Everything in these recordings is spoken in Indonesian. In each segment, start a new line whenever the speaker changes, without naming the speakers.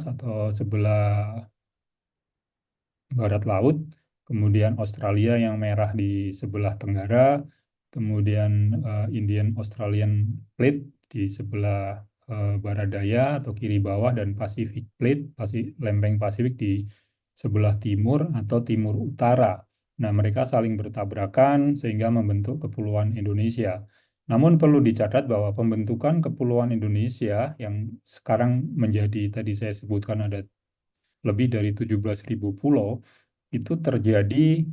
atau sebelah barat laut, kemudian Australia yang merah di sebelah tenggara, kemudian Indian Australian Plate di sebelah barat daya atau kiri bawah, dan Pacific Plate, lempeng Pasifik di sebelah timur atau timur utara. Nah, mereka saling bertabrakan sehingga membentuk Kepulauan Indonesia. Namun perlu dicatat bahwa pembentukan Kepulauan Indonesia yang sekarang menjadi, tadi saya sebutkan ada lebih dari 17.000 pulau, itu terjadi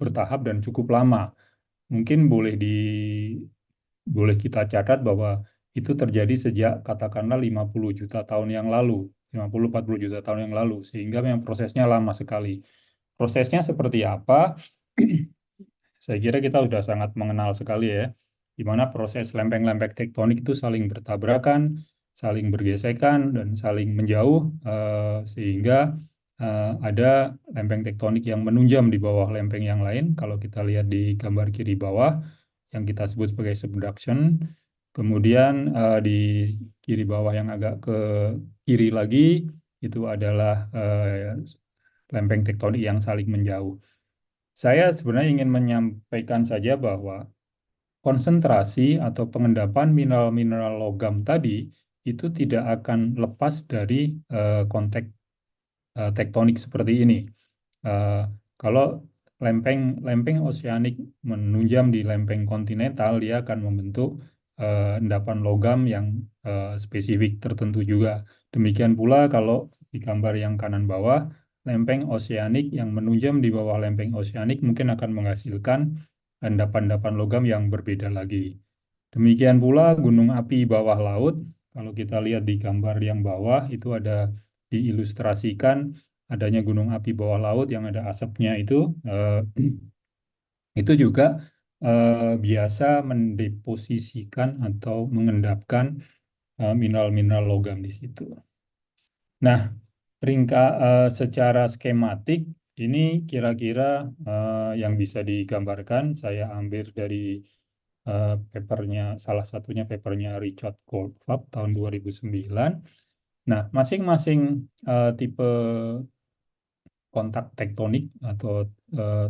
bertahap dan cukup lama. Mungkin boleh kita catat bahwa itu terjadi sejak katakanlah 50 juta tahun yang lalu, 50-40 juta tahun yang lalu, sehingga memang prosesnya lama sekali. Prosesnya seperti apa? Saya kira kita sudah sangat mengenal sekali ya, di mana proses lempeng-lempeng tektonik itu saling bertabrakan, saling bergesekan, dan saling menjauh, sehingga ada lempeng tektonik yang menunjam di bawah lempeng yang lain. Kalau kita lihat di gambar kiri bawah, yang kita sebut sebagai subduction. Kemudian di kiri bawah yang agak ke kiri lagi, itu adalah lempeng tektonik yang saling menjauh. Saya sebenarnya ingin menyampaikan saja bahwa konsentrasi atau pengendapan mineral-mineral logam tadi itu tidak akan lepas dari konteks tektonik seperti ini. Eh, Kalau lempeng oseanik menunjam di lempeng kontinental, dia akan membentuk endapan logam yang spesifik tertentu juga. Demikian pula kalau di gambar yang kanan bawah, lempeng oseanik yang menunjam di bawah lempeng oseanik mungkin akan menghasilkan endapan-endapan logam yang berbeda lagi. Demikian pula gunung api bawah laut, kalau kita lihat di gambar yang bawah, itu ada diilustrasikan adanya gunung api bawah laut yang ada asapnya itu juga biasa mendeposisikan atau mengendapkan mineral-mineral logam di situ. Nah, secara skematik ini kira-kira yang bisa digambarkan. Saya ambil dari salah satunya papernya Richard Goldfarb tahun 2009. Nah, masing-masing tipe kontak tektonik atau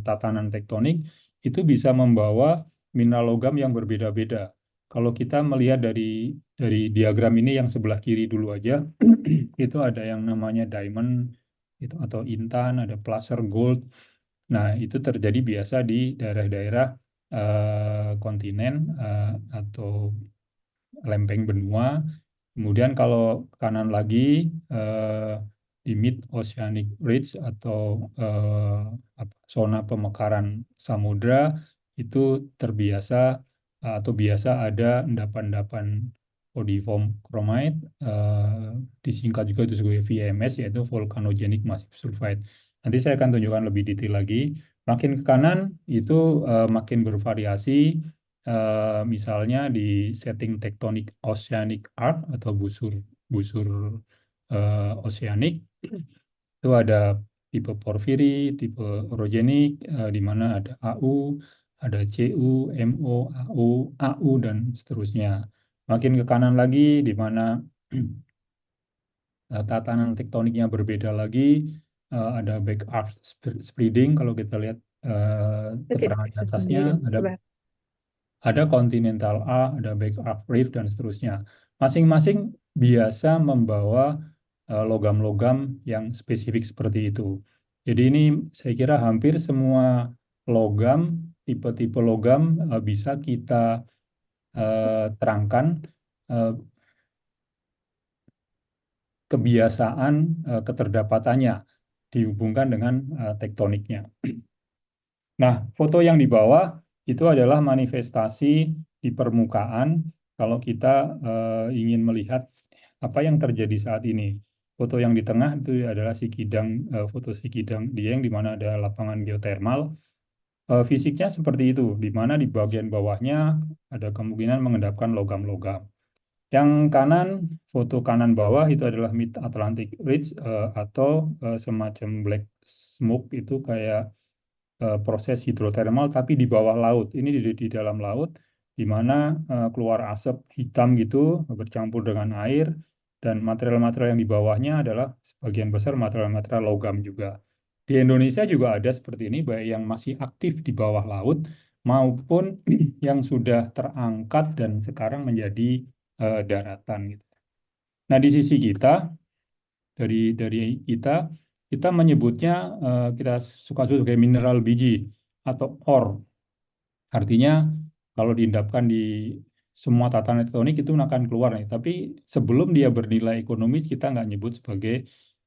tatanan tektonik itu bisa membawa mineral logam yang berbeda-beda. Kalau kita melihat dari diagram ini yang sebelah kiri dulu aja, itu ada yang namanya diamond itu atau intan, ada placer gold. Nah, itu terjadi biasa di daerah-daerah kontinen atau lempeng benua. Kemudian kalau kanan lagi di Mid Oceanic Ridge atau zona pemekaran samudra itu terbiasa atau biasa ada endapan-endapan odiform chromite, disingkat juga itu sebagai VMS, yaitu Volcanogenic Massive Sulfide. Nanti saya akan tunjukkan lebih detail lagi. Makin ke kanan itu makin bervariasi. Misalnya di setting tektonik oceanic arc atau busur busur oceanik, itu ada tipe porfiri, tipe orogenik, di mana ada AU, ada CU, MO, AU, AU, dan seterusnya. Makin ke kanan lagi, di mana tatanan tektoniknya berbeda lagi, ada back arc spreading. Kalau kita lihat
Oke,
keterangan di
bisa
atasnya,
sendiri
ada
sebentar.
Continental A, ada Back Arc Reef, dan seterusnya. Masing-masing biasa membawa logam-logam yang spesifik seperti itu. Jadi ini saya kira hampir semua logam, tipe-tipe logam bisa kita terangkan eh, kebiasaan keterdapatannya dihubungkan dengan tektoniknya. Nah, foto yang di bawah itu adalah manifestasi di permukaan kalau kita ingin melihat apa yang terjadi saat ini. Foto yang di tengah itu adalah foto Sikidang Dieng di mana ada lapangan geotermal. Fisiknya seperti itu, di mana di bagian bawahnya ada kemungkinan mengendapkan logam-logam. Yang kanan, foto kanan bawah itu adalah Mid Atlantic Ridge atau semacam black smoke, itu kayak proses hidrotermal tapi di bawah laut. Ini di dalam laut di mana keluar asap hitam gitu bercampur dengan air, dan material-material yang di bawahnya adalah sebagian besar material-material logam juga. Di Indonesia juga ada seperti ini, baik yang masih aktif di bawah laut maupun yang sudah terangkat dan sekarang menjadi daratan gitu. Nah, di sisi kita dari kita menyebutnya kita suka sebut sebagai mineral biji atau ore. Artinya kalau diendapkan di semua tatanan tektonik itu akan keluar nih. Tapi sebelum dia bernilai ekonomis kita nggak nyebut sebagai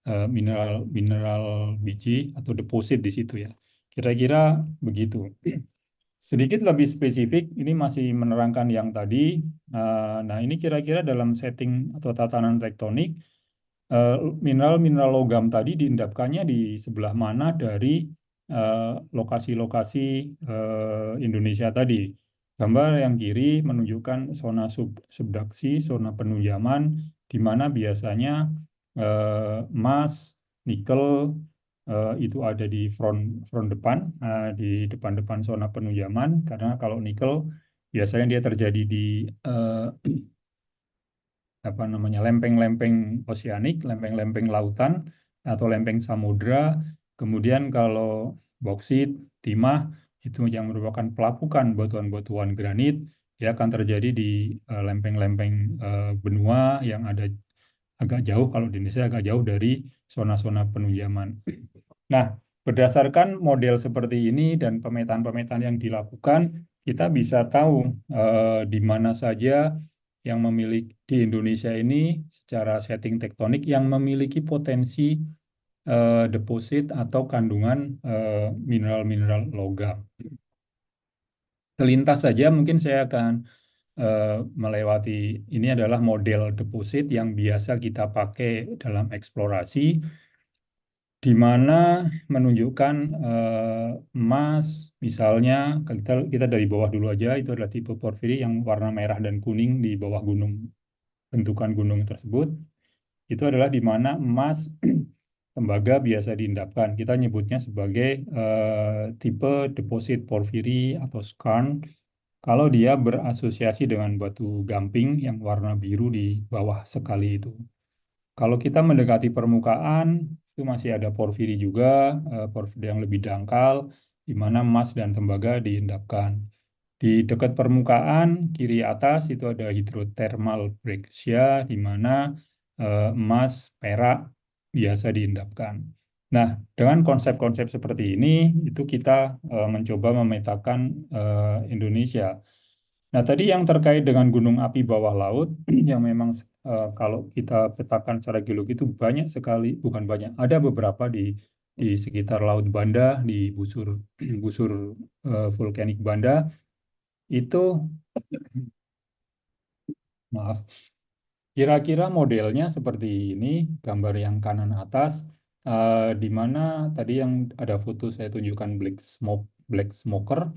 mineral mineral biji atau deposit di situ ya. Kira-kira begitu. Sedikit lebih spesifik, ini masih menerangkan yang tadi. Nah, ini kira-kira dalam setting atau tatanan tektonik, eh, mineral-mineral logam tadi diendapkannya di sebelah mana dari eh, lokasi-lokasi Indonesia tadi. Gambar yang kiri menunjukkan zona subduksi, zona penunjaman, di mana biasanya emas, nikel itu ada di front front depan, di depan-depan zona penunjaman. Karena kalau nikel biasanya dia terjadi di eh, apa namanya lempeng-lempeng oseanik, lempeng-lempeng lautan atau lempeng samudra. Kemudian kalau boksit, timah itu yang merupakan pelapukan batuan-batuan granit, ya akan terjadi di lempeng-lempeng benua yang ada agak jauh, kalau di Indonesia agak jauh dari zona-zona penunjaman. Nah, berdasarkan model seperti ini dan pemetaan-pemetaan yang dilakukan, kita bisa tahu di mana saja yang memiliki di Indonesia ini secara setting tektonik yang memiliki potensi deposit atau kandungan mineral-mineral logam. Selintas saja mungkin saya akan eh, melewati ini adalah model deposit yang biasa kita pakai dalam eksplorasi, di mana menunjukkan emas, misalnya kita dari bawah dulu aja, itu adalah tipe porfiri yang warna merah dan kuning di bawah gunung, bentukan gunung tersebut. Itu adalah di mana emas tembaga biasa diendapkan. Kita nyebutnya sebagai tipe deposit porfiri atau skarn kalau dia berasosiasi dengan batu gamping yang warna biru di bawah sekali itu. Kalau kita mendekati permukaan, itu masih ada porfiri juga, porfiri yang lebih dangkal, di mana emas dan tembaga diendapkan. Di dekat permukaan, kiri atas itu ada hidrotermal breccia, di mana emas, perak biasa diendapkan. Nah, dengan konsep-konsep seperti ini, itu kita mencoba memetakan Indonesia. Nah, tadi yang terkait dengan gunung api bawah laut, yang memang kalau kita petakan secara geologi itu banyak sekali, bukan banyak, ada beberapa di sekitar Laut Banda, di busur busur vulkanik Banda, itu, maaf, kira-kira modelnya seperti ini, gambar yang kanan atas, di mana tadi yang ada foto saya tunjukkan black smoker,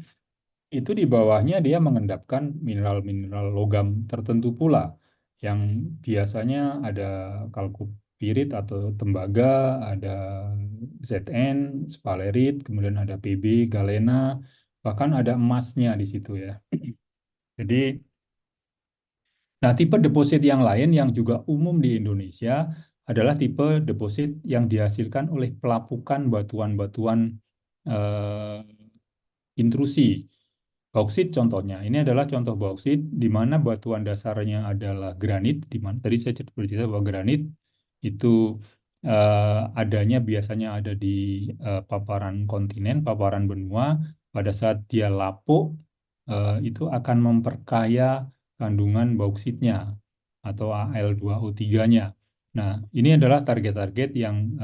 itu di bawahnya dia mengendapkan mineral-mineral logam tertentu pula yang biasanya ada kalkopirit atau tembaga, ada Zn, spalerit, kemudian ada Pb, galena, bahkan ada emasnya di situ ya. Jadi, nah tipe deposit yang lain yang juga umum di Indonesia adalah tipe deposit yang dihasilkan oleh pelapukan batuan-batuan eh, intrusi. Bauksit contohnya, ini adalah contoh bauksit di mana batuan dasarnya adalah granit, di mana tadi saya bercerita bahwa granit itu adanya biasanya ada di paparan kontinen, paparan benua. Pada saat dia lapuk, itu akan memperkaya kandungan bauksitnya atau Al2O3-nya. Nah, ini adalah target-target yang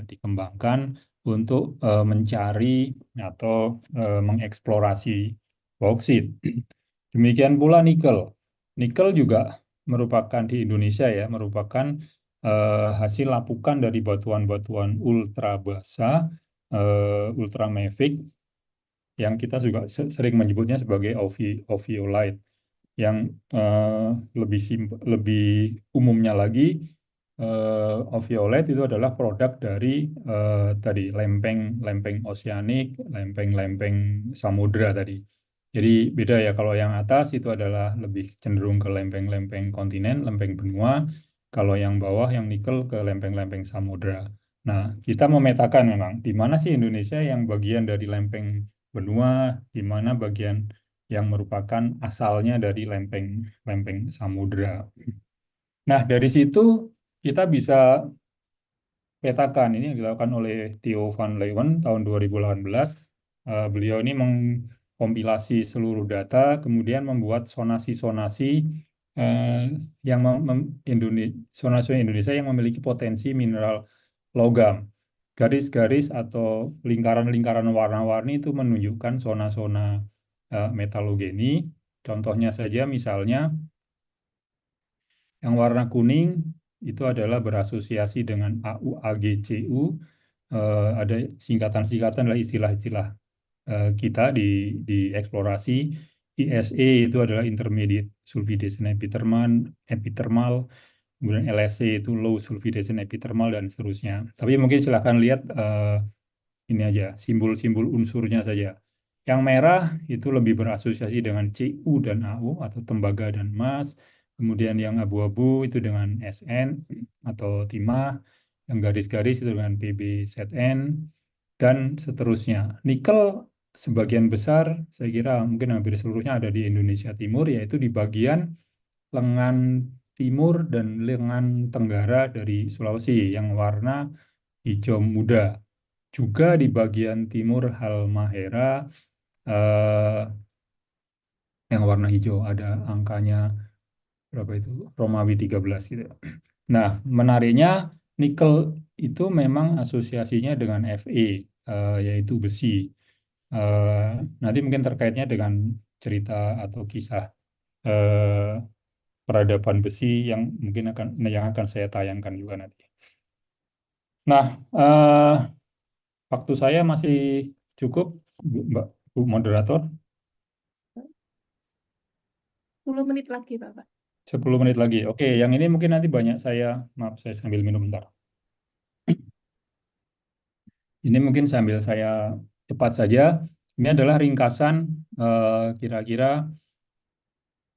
dikembangkan untuk mencari atau mengeksplorasi bauksit. Demikian pula nikel. Nikel juga merupakan di Indonesia ya, merupakan hasil lapukan dari batuan-batuan ultra basa, ultramafic, yang kita juga sering menyebutnya sebagai ophiolite. Yang lebih umumnya lagi, ophiolite itu adalah produk dari tadi lempeng-lempeng oseanik, lempeng-lempeng samudra tadi. Jadi beda ya, kalau yang atas itu adalah lebih cenderung ke lempeng-lempeng kontinen, lempeng benua. Kalau yang bawah yang nikel ke lempeng-lempeng samudra. Nah, kita memetakan memang di mana sih Indonesia yang bagian dari lempeng benua, di mana bagian yang merupakan asalnya dari lempeng-lempeng samudra. Nah, dari situ kita bisa petakan ini yang dilakukan oleh Theo van Leeuwen tahun 2018. Beliau ini mengkompilasi seluruh data, kemudian membuat sonasi-sonasi eh, yang sonasi Indonesia yang memiliki potensi mineral logam. Garis-garis atau lingkaran-lingkaran warna-warni itu menunjukkan zona-zona metalogeni. Contohnya saja misalnya yang warna kuning itu adalah berasosiasi dengan AU, AGCU. Ada singkatan-singkatan lah istilah-istilah kita di eksplorasi. ISE itu adalah intermediate sulfidation epithermal, kemudian LSC itu low sulfidation epithermal dan seterusnya. Tapi mungkin silahkan lihat ini aja simbol-simbol unsurnya saja. Yang merah itu lebih berasosiasi dengan Cu dan Au atau tembaga dan emas. Kemudian yang abu-abu itu dengan Sn atau timah. Yang garis-garis itu dengan PbZn dan seterusnya. Nikel sebagian besar, saya kira mungkin hampir seluruhnya ada di Indonesia Timur, yaitu di bagian lengan timur dan lengan tenggara dari Sulawesi yang warna hijau muda. Juga di bagian timur Halmahera eh, yang warna hijau ada angkanya berapa itu? Romawi 13 gitu. Nah, menariknya nikel itu memang asosiasinya dengan Fe, yaitu besi. Eh, Nanti mungkin terkaitnya dengan cerita atau kisah eh, peradaban besi yang mungkin akan saya tayangkan juga nanti. Nah, waktu saya masih cukup, Mbak Bu Moderator.
10 menit lagi, Bapak.
10 menit lagi. Oke, yang ini mungkin nanti banyak maaf saya sambil minum bentar. Ini mungkin sambil saya cepat saja. Ini adalah ringkasan kira-kira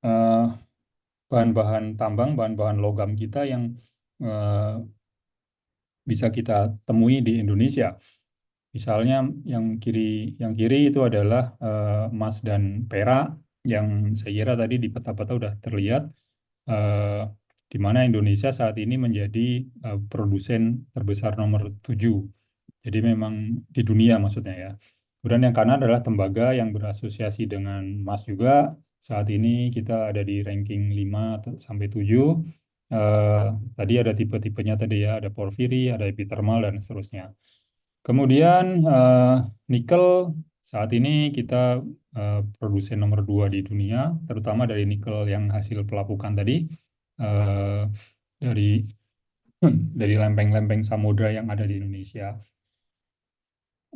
eh, bahan-bahan tambang, bahan-bahan logam kita yang eh, bisa kita temui di Indonesia. Misalnya yang kiri itu adalah emas dan perak yang saya kira tadi di peta-peta udah terlihat eh, di mana Indonesia saat ini menjadi produsen terbesar nomor 7. Jadi memang di dunia maksudnya ya. Kemudian yang kanan adalah tembaga yang berasosiasi dengan emas juga. Saat ini kita ada di ranking 5 sampai 7. Eh, Tadi ada tipe-tipenya tadi ya, ada porfiri, ada epithermal dan seterusnya. Kemudian nikel saat ini kita produsen nomor 2 di dunia, terutama dari nikel yang hasil pelapukan tadi eh, dari dari lempeng-lempeng samudra yang ada di Indonesia.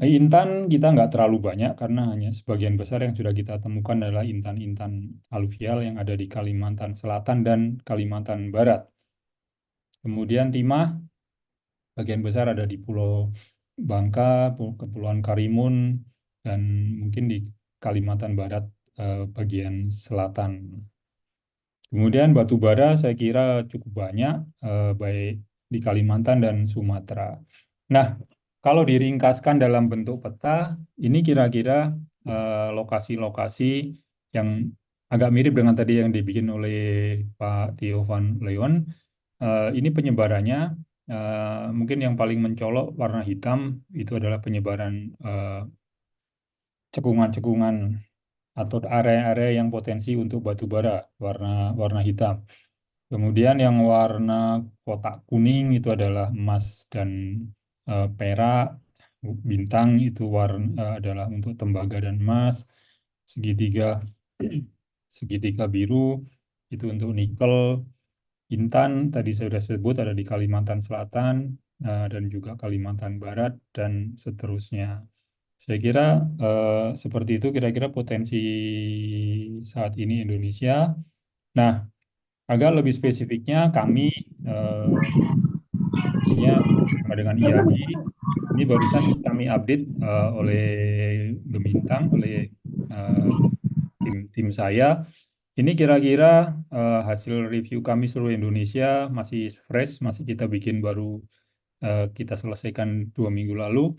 Intan kita nggak terlalu banyak karena hanya sebagian besar yang sudah kita temukan adalah intan-intan aluvial yang ada di Kalimantan Selatan dan Kalimantan Barat. Kemudian timah bagian besar ada di Pulau Bangka, Kepulauan Karimun, dan mungkin di Kalimantan Barat bagian selatan. Kemudian batu bara saya kira cukup banyak, baik di Kalimantan dan Sumatera. Nah, kalau diringkaskan dalam bentuk peta, ini kira-kira lokasi-lokasi yang agak mirip dengan tadi yang dibikin oleh Pak Theo van Leeuwen. Ini penyebarannya mungkin yang paling mencolok warna hitam itu adalah penyebaran cekungan-cekungan atau area-area yang potensi untuk batu bara warna warna hitam. Kemudian yang warna kotak kuning itu adalah emas dan perak. Bintang itu adalah untuk tembaga dan emas. Segitiga segitiga biru itu untuk nikel. Intan tadi saya sudah sebut ada di Kalimantan Selatan dan juga Kalimantan Barat dan seterusnya. Saya kira seperti itu kira-kira potensi saat ini Indonesia. Nah, agak lebih spesifiknya kami khususnya bersama dengan IAGI ini barusan kami update oleh Gemintang oleh tim tim saya. Ini kira-kira hasil review kami seluruh Indonesia masih fresh, masih kita bikin baru kita selesaikan 2 minggu lalu.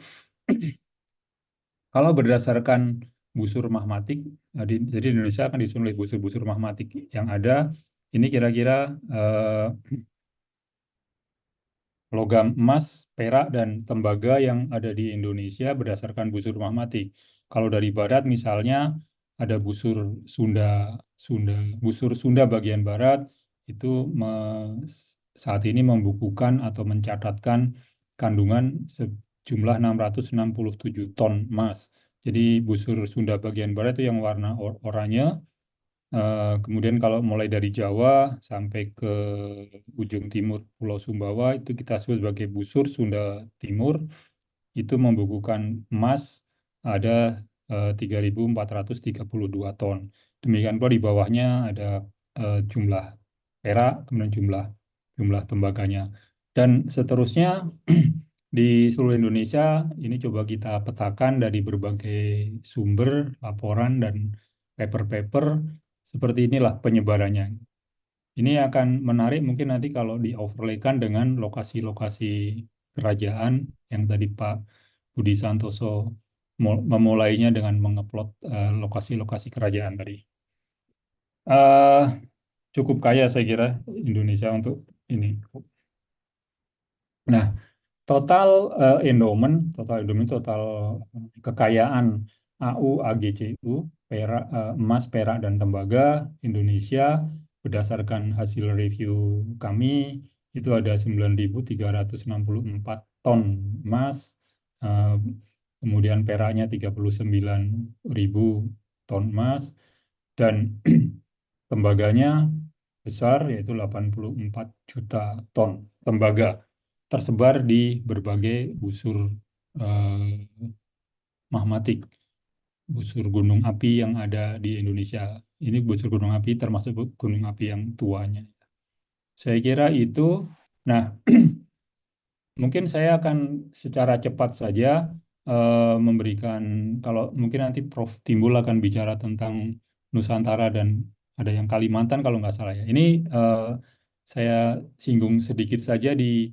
Kalau berdasarkan busur magmatik, jadi di Indonesia akan disusun oleh busur-busur magmatik yang ada. Ini kira-kira logam emas, perak, dan tembaga yang ada di Indonesia berdasarkan busur magmatik. Kalau dari barat misalnya ada Sunda, Sunda, busur Sunda bagian barat itu saat ini membukukan atau mencatatkan kandungan sejumlah 667 ton emas. Jadi busur Sunda bagian barat itu yang warna oranye. Kemudian kalau mulai dari Jawa sampai ke ujung timur Pulau Sumbawa itu kita sebut sebagai busur Sunda Timur, itu membukukan emas ada 3.432 ton. Demikian pula di bawahnya ada jumlah perak, kemudian jumlah jumlah tembaganya. Dan seterusnya di seluruh Indonesia ini coba kita petakan dari berbagai sumber, laporan, dan paper-paper seperti inilah penyebarannya. Ini akan menarik mungkin nanti kalau di overlaykan dengan lokasi-lokasi kerajaan yang tadi Pak Budi Santoso memulainya dengan mengupload lokasi-lokasi kerajaan tadi. Eh, Cukup kaya saya kira Indonesia untuk ini. Nah, total endowment, total kekayaan AU, AGCU, emas, perak, dan tembaga Indonesia berdasarkan hasil review kami itu ada 9.364 ton emas, eh, kemudian peraknya 39.000 ton emas, dan tembaganya besar yaitu 84 juta ton tembaga tersebar di berbagai busur eh, magmatik, busur gunung api yang ada di Indonesia. Ini busur gunung api termasuk gunung api yang tuanya. Saya kira itu. Nah, mungkin saya akan secara cepat saja memberikan, kalau mungkin nanti Prof. Timbul akan bicara tentang Nusantara dan ada yang Kalimantan kalau nggak salah ya. Ini eh, saya singgung sedikit saja di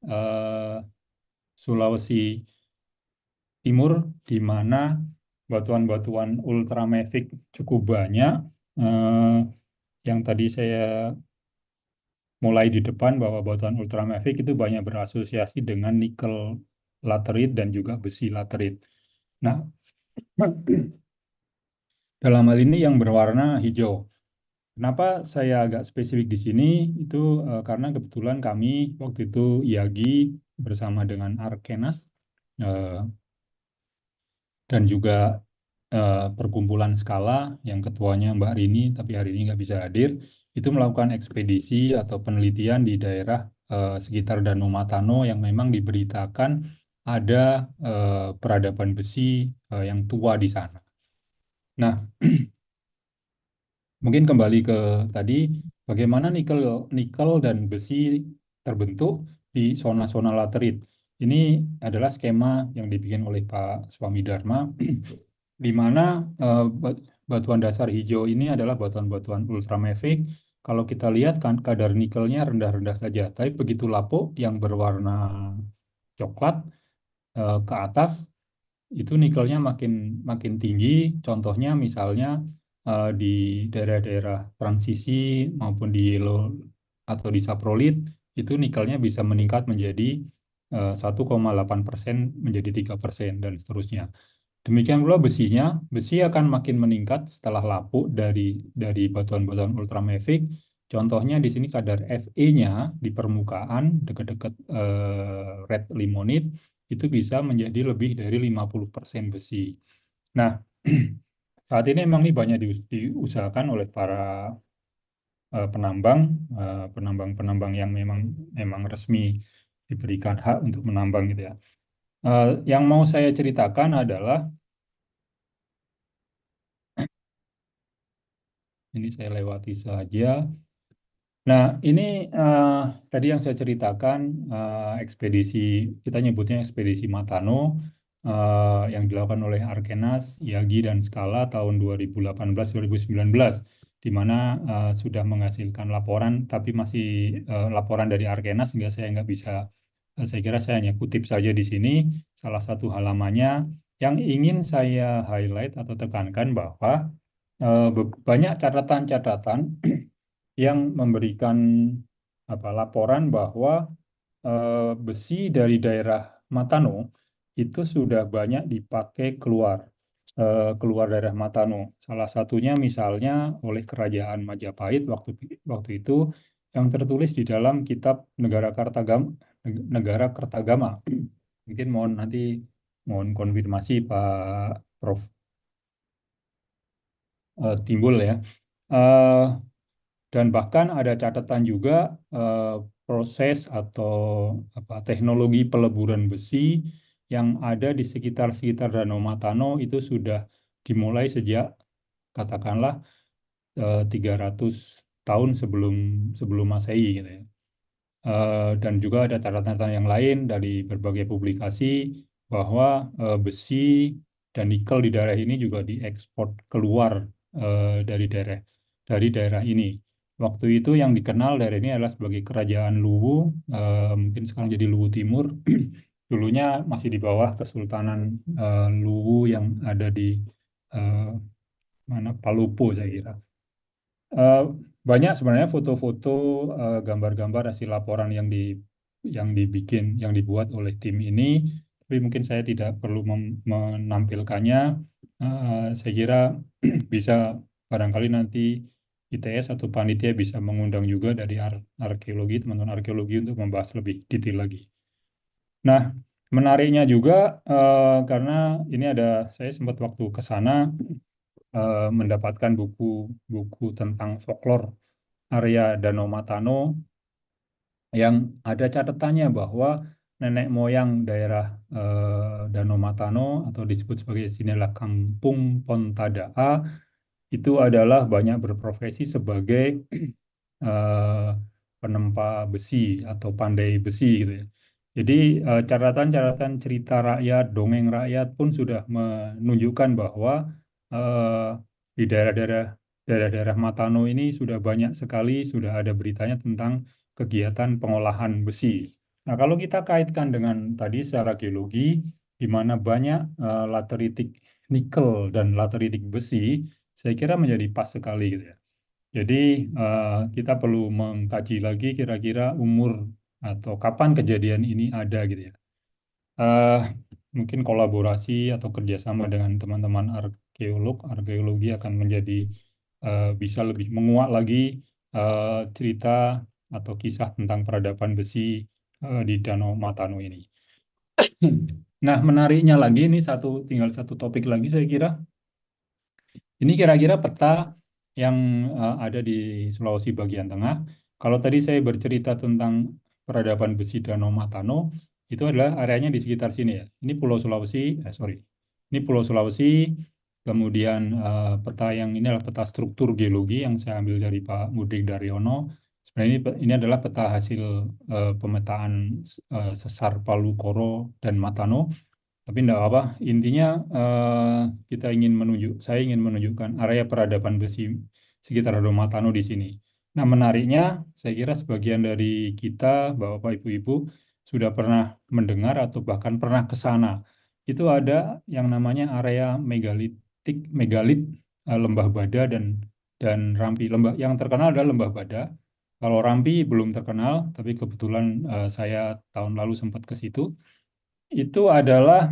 eh, Sulawesi Timur, di mana batuan-batuan ultramafic cukup banyak. Eh, yang tadi saya mulai di depan bahwa batuan ultramafic itu banyak berasosiasi dengan nikel laterit dan juga besi laterit. Nah, dalam hal ini yang berwarna hijau. Kenapa saya agak spesifik di sini? Itu karena kebetulan kami waktu itu IAGI bersama dengan Arkenas eh, dan juga perkumpulan Skala yang ketuanya Mbak Rini, tapi hari ini nggak bisa hadir, itu melakukan ekspedisi atau penelitian di daerah sekitar Danau Matano yang memang diberitakan ada peradaban besi yang tua di sana. Nah, mungkin kembali ke tadi, bagaimana nikel, nikel dan besi terbentuk di zona-zona laterit. Ini adalah skema yang dibikin oleh Pak Swami Dharma, di mana batuan dasar hijau ini adalah batuan-batuan ultramafic. Kalau kita lihat kan kadar nikelnya rendah-rendah saja, tapi begitu lapuk yang berwarna coklat ke atas itu nikelnya makin makin tinggi. Contohnya misalnya di daerah-daerah transisi maupun di yellow atau di saprolit itu nikelnya bisa meningkat menjadi 1,8% menjadi 3% dan seterusnya. Demikian pula besinya, besi akan makin meningkat setelah lapuk dari batuan-batuan ultramafic. Contohnya di sini kadar Fe-nya di permukaan dekat-dekat red limonite itu bisa menjadi lebih dari 50% besi. Nah, saat ini memang ini banyak diusahakan oleh para penambang, penambang-penambang yang memang memang resmi diberikan hak untuk menambang gitu ya. Yang mau saya ceritakan adalah ini saya lewati saja. Nah, ini tadi yang saya ceritakan ekspedisi, kita nyebutnya ekspedisi Matano yang dilakukan oleh Arkenas, Yagi, dan Skala tahun 2018-2019. di mana sudah menghasilkan laporan, tapi masih laporan dari Arkena, sehingga saya nggak bisa, saya kira saya hanya kutip saja di sini salah satu halamannya. Yang ingin saya highlight atau tekankan bahwa banyak catatan-catatan yang memberikan laporan bahwa besi dari daerah Matano itu sudah banyak dipakai keluar daerah Matano. Salah satunya misalnya oleh Kerajaan Majapahit waktu itu, yang tertulis di dalam kitab Negara Kertagama. Mungkin mohon konfirmasi Pak Prof. Timbul ya. Eh, Dan bahkan ada catatan juga proses atau teknologi peleburan besi yang ada di sekitar Danau Matano itu sudah dimulai sejak katakanlah 300 tahun sebelum sebelum Masehi gitu ya. Dan juga ada catatan yang lain dari berbagai publikasi bahwa besi dan nikel di daerah ini juga diekspor keluar dari daerah ini. Waktu itu yang dikenal daerah ini adalah sebagai Kerajaan Luwu, mungkin sekarang jadi Luwu Timur. Dulunya masih di bawah Kesultanan Luwu yang ada di eh, mana Palopo saya kira. Eh, Banyak sebenarnya foto-foto, gambar-gambar hasil laporan yang dibuat oleh tim ini, tapi mungkin saya tidak perlu menampilkannya. Saya kira bisa barangkali nanti ITS atau panitia bisa mengundang juga dari arkeologi, teman-teman arkeologi untuk membahas lebih detail lagi. Nah, menariknya juga karena ini saya sempat waktu ke sana mendapatkan buku tentang folklore area Danau Matano yang ada catatannya bahwa nenek moyang daerah Danau Matano atau disebut sebagai inilah Kampung Pontada'a itu adalah banyak berprofesi sebagai eh, penempa besi atau pandai besi gitu ya. Jadi catatan-catatan cerita rakyat, dongeng rakyat pun sudah menunjukkan bahwa eh, di daerah-daerah Matano ini sudah banyak sekali sudah ada beritanya tentang kegiatan pengolahan besi. Nah, kalau kita kaitkan dengan tadi secara geologi, di mana banyak lateritik nikel dan lateritik besi, saya kira menjadi pas sekali gitu ya. Jadi kita perlu mengkaji lagi kira-kira umur atau kapan kejadian ini ada gitu ya. Eh, Mungkin kolaborasi atau kerjasama dengan teman-teman arkeologi akan menjadi bisa lebih menguak lagi cerita atau kisah tentang peradaban besi di Danau Matano ini. Nah, menariknya lagi ini tinggal satu topik lagi saya kira. Ini kira-kira peta yang ada di Sulawesi bagian tengah. Kalau tadi saya bercerita tentang peradaban besi Danau Matano, itu adalah areanya di sekitar sini ya. Ini Pulau Sulawesi, sorry. Ini Pulau Sulawesi, kemudian peta yang ini adalah peta struktur geologi yang saya ambil dari Pak Mudik Daryono. Sebenarnya ini adalah peta hasil pemetaan sesar Palu Koro dan Matano. Tapi tidak apa, intinya saya ingin menunjukkan area peradaban besi sekitar Matano di sini. Nah, menariknya, saya kira sebagian dari kita, Bapak, Ibu-Ibu, sudah pernah mendengar atau bahkan pernah ke sana. Itu ada yang namanya area megalit, Lembah Bada dan Rampi. Yang terkenal adalah Lembah Bada. Kalau Rampi belum terkenal, tapi kebetulan saya tahun lalu sempat ke situ. Itu adalah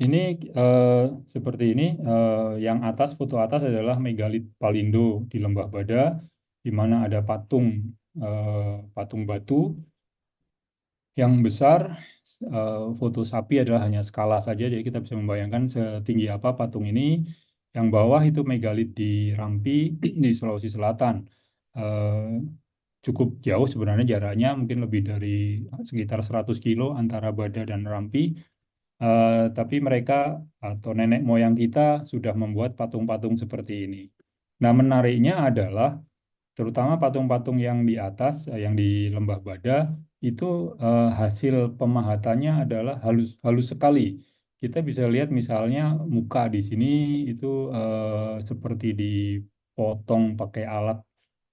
ini eh, seperti ini. Yang atas, foto atas adalah megalit Palindo di Lembah Bada, di mana ada patung batu yang besar. Foto sapi adalah hanya skala saja, jadi kita bisa membayangkan setinggi apa patung ini. Yang bawah itu megalit di Rampi di Sulawesi Selatan. Eh, Cukup jauh sebenarnya jaraknya, mungkin lebih dari sekitar 100 kilo antara Bada dan Rampi. Tapi mereka atau nenek moyang kita sudah membuat patung-patung seperti ini. Nah, menariknya adalah terutama patung-patung yang di atas, yang di Lembah Bada, itu hasil pemahatannya adalah halus halus sekali. kita bisa lihat misalnya muka di sini itu seperti dipotong pakai alat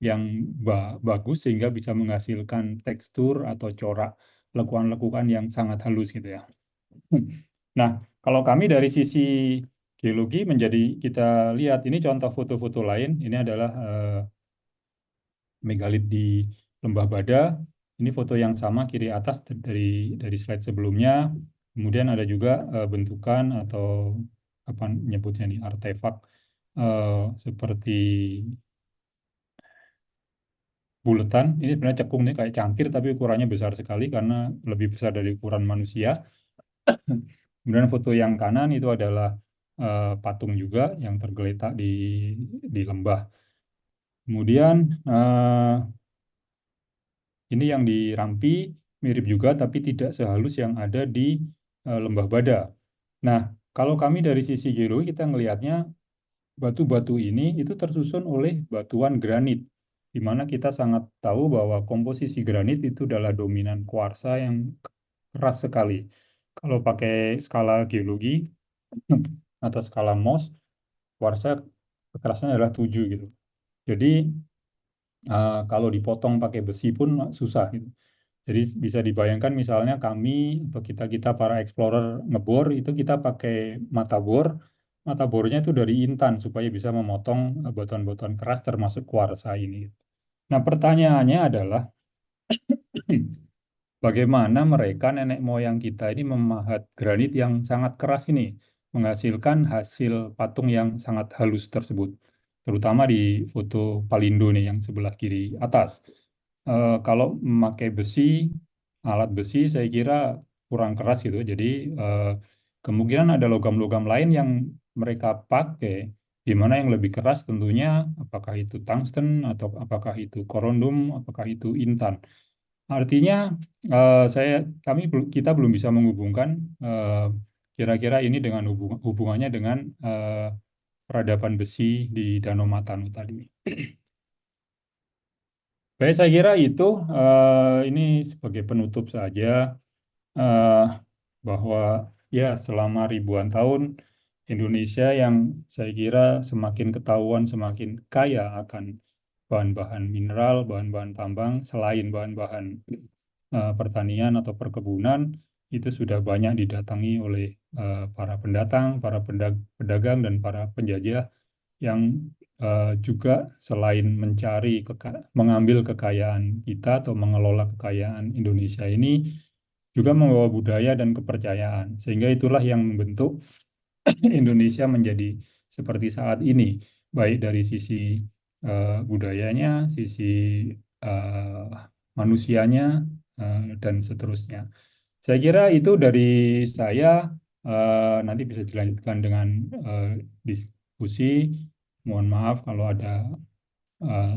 yang bagus sehingga bisa menghasilkan tekstur atau corak lekukan-lekukan yang sangat halus gitu ya. Nah, kalau kami dari sisi geologi menjadi kita lihat ini contoh foto-foto lain. Ini adalah megalit di Lembah Bada. Ini foto yang sama kiri atas dari slide sebelumnya. Kemudian ada juga bentukan atau apa nyebutnya nih artefak eh, seperti buletan. Ini sebenarnya cekung nih kayak cangkir tapi ukurannya besar sekali karena lebih besar dari ukuran manusia. Kemudian foto yang kanan itu adalah patung juga yang tergeletak di lembah. Kemudian ini yang di Rampi mirip juga tapi tidak sehalus yang ada di Lembah Bada. Nah, kalau kami dari sisi geologi kita ngelihatnya batu-batu ini itu tersusun oleh batuan granit, di mana kita sangat tahu bahwa komposisi granit itu adalah dominan kuarsa yang keras sekali. Kalau pakai skala geologi atau skala Mohs, kuarsa kekerasnya adalah 7 gitu. Jadi kalau dipotong pakai besi pun susah gitu. Jadi bisa dibayangkan misalnya kami atau kita para explorer ngebor itu kita pakai mata bor. Mata bornya itu dari intan supaya bisa memotong batuan-batuan keras termasuk kuarsa ini. Nah, pertanyaannya adalah bagaimana mereka nenek moyang kita ini memahat granit yang sangat keras ini menghasilkan hasil patung yang sangat halus tersebut. Terutama di foto Palindo nih yang sebelah kiri atas. Kalau memakai besi, alat besi saya kira kurang keras gitu. Jadi eh, kemungkinan ada logam-logam lain yang mereka pakai, di mana yang lebih keras tentunya apakah itu tungsten atau apakah itu korundum, apakah itu intan. Artinya kita belum bisa menghubungkan eh, kira-kira ini dengan hubungannya dengan peradaban besi di Danau Matano tadi. Baik, saya kira itu ini sebagai penutup saja eh, bahwa ya selama ribuan tahun Indonesia yang saya kira semakin ketahuan semakin kaya akan bahan-bahan mineral, bahan-bahan tambang selain bahan-bahan pertanian atau perkebunan itu sudah banyak didatangi oleh para pendatang, para pedagang dan para penjajah yang juga selain mengambil kekayaan kita atau mengelola kekayaan Indonesia ini juga membawa budaya dan kepercayaan. Sehingga itulah yang membentuk Indonesia menjadi seperti saat ini, baik dari sisi budayanya, sisi manusianya, dan seterusnya. Saya kira itu dari saya. Nanti bisa dilanjutkan dengan eh, diskusi. Mohon maaf kalau ada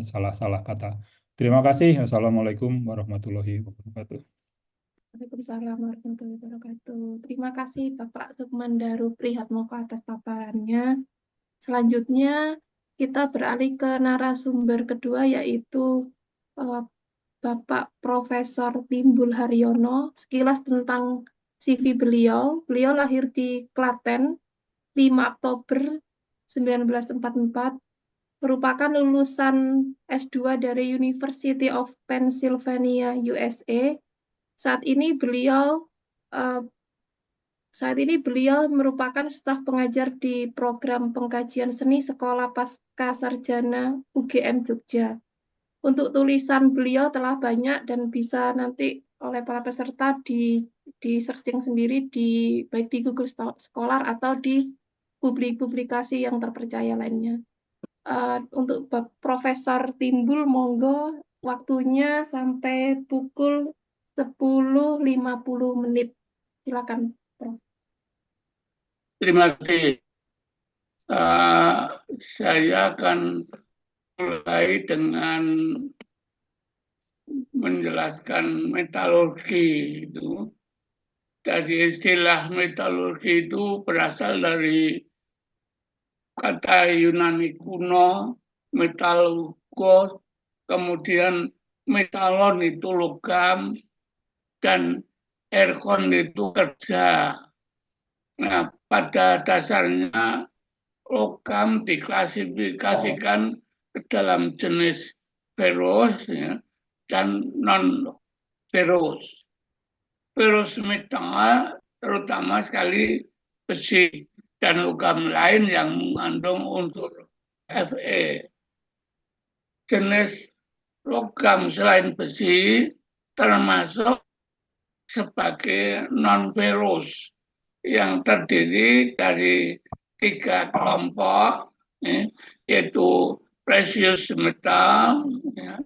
salah-salah kata. Terima kasih. Assalamualaikum warahmatullahi wabarakatuh.
Waalaikumsalam warahmatullahi wabarakatuh. Terima kasih Bapak Sukman Daru Prihatmoko atas paparannya. Selanjutnya kita beralih ke narasumber kedua yaitu eh, Bapak Profesor Timbul Haryono. Sekilas tentang CV beliau. Beliau lahir di Klaten 5 Oktober 1944, merupakan lulusan S2 dari University of Pennsylvania, USA. Saat ini beliau eh, merupakan staf pengajar di program pengkajian seni Sekolah Pasca Sarjana UGM Jogja. Untuk tulisan beliau telah banyak dan bisa nanti oleh para peserta di searching sendiri baik di Google Scholar atau di publikasi yang terpercaya lainnya. Untuk Profesor Timbul, monggo waktunya sampai pukul 10.50. Silakan, Prof.
Terima kasih. Saya akan mulai dengan menjelaskan metalurgi itu. Jadi istilah metalurgi itu berasal dari kata Yunani kuno, metalurgos, kemudian metalon itu logam, dan erkon itu kerja. Nah, pada dasarnya logam diklasifikasikan ke dalam jenis ferrous ya, dan non ferrous. Ferrous metal terutama sekali besi dan logam lain yang mengandung unsur Fe. Jenis logam selain besi termasuk sebagai non-ferrous yang terdiri dari 3 kelompok, yaitu precious metal, ya,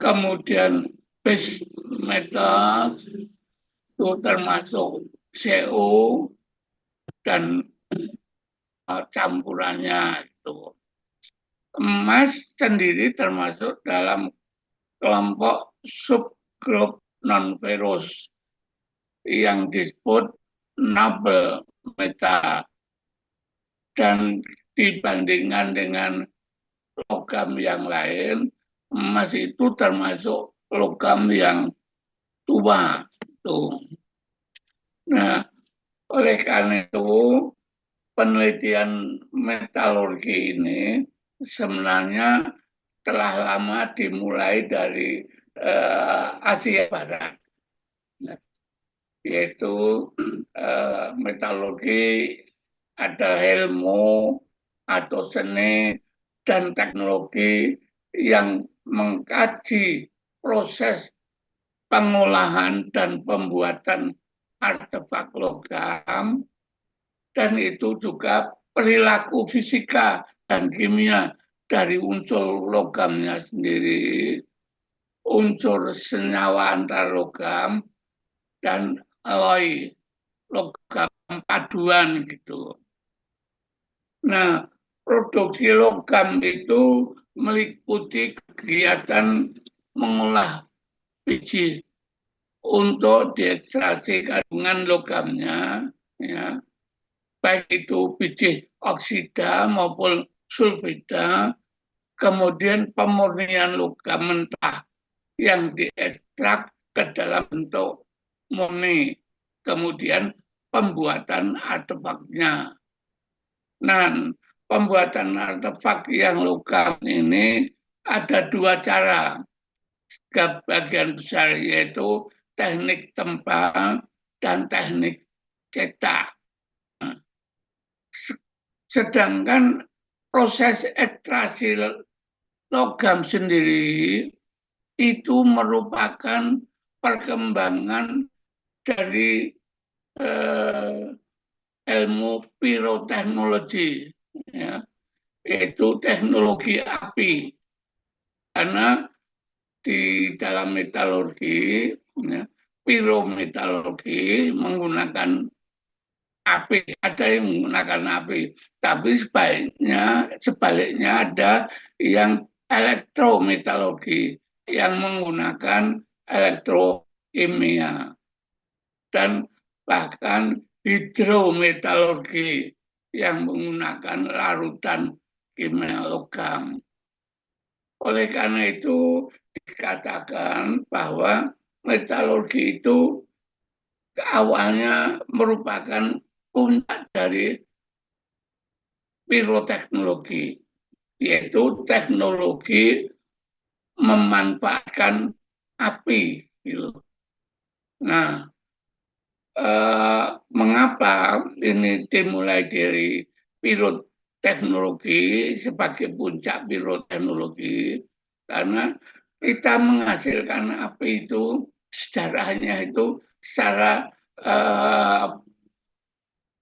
kemudian base metal, itu termasuk Co dan campurannya itu. Emas sendiri termasuk dalam kelompok subgrup non-ferrous yang disebut noble metal, dan dibandingkan dengan logam yang lain, emas itu termasuk logam yang tua. Tuh. Nah, oleh karena itu penelitian metalurgi ini sebenarnya telah lama dimulai dari Asia Barat, yaitu metalurgi adalah ilmu atau seni dan teknologi yang mengkaji proses pengolahan dan pembuatan artefak logam, dan itu juga perilaku fisika dan kimia dari unsur logamnya sendiri, unsur senyawa antar logam, dan alloy logam paduan gitu. Nah, produksi logam itu meliputi kegiatan mengolah biji untuk diekstraksi kandungan logamnya, ya, baik itu biji oksida maupun sulfida, kemudian pemurnian logam mentah yang diekstrak ke dalam bentuk murni, kemudian pembuatan artefaknya. Nah, pembuatan artefak yang logam ini ada 2 cara, bagian besar, yaitu teknik tempal dan teknik cetak. Sedangkan proses ekstraksi logam sendiri itu merupakan perkembangan dari ilmu piroteknologi, ya, yaitu teknologi api. Karena di dalam metalurgi, ya, pirometalurgi menggunakan api, ada yang menggunakan api, tapi sebaliknya ada yang elektrometalurgi yang menggunakan elektrokimia, dan bahkan hidrometalurgi yang menggunakan larutan kimia logam. Oleh karena itu dikatakan bahwa metalurgi itu awalnya merupakan puncak dari piroteknologi, yaitu teknologi memanfaatkan api. Nah, mengapa ini dimulai dari piroteknologi sebagai puncak piroteknologi? Karena kita menghasilkan api itu sejarahnya itu secara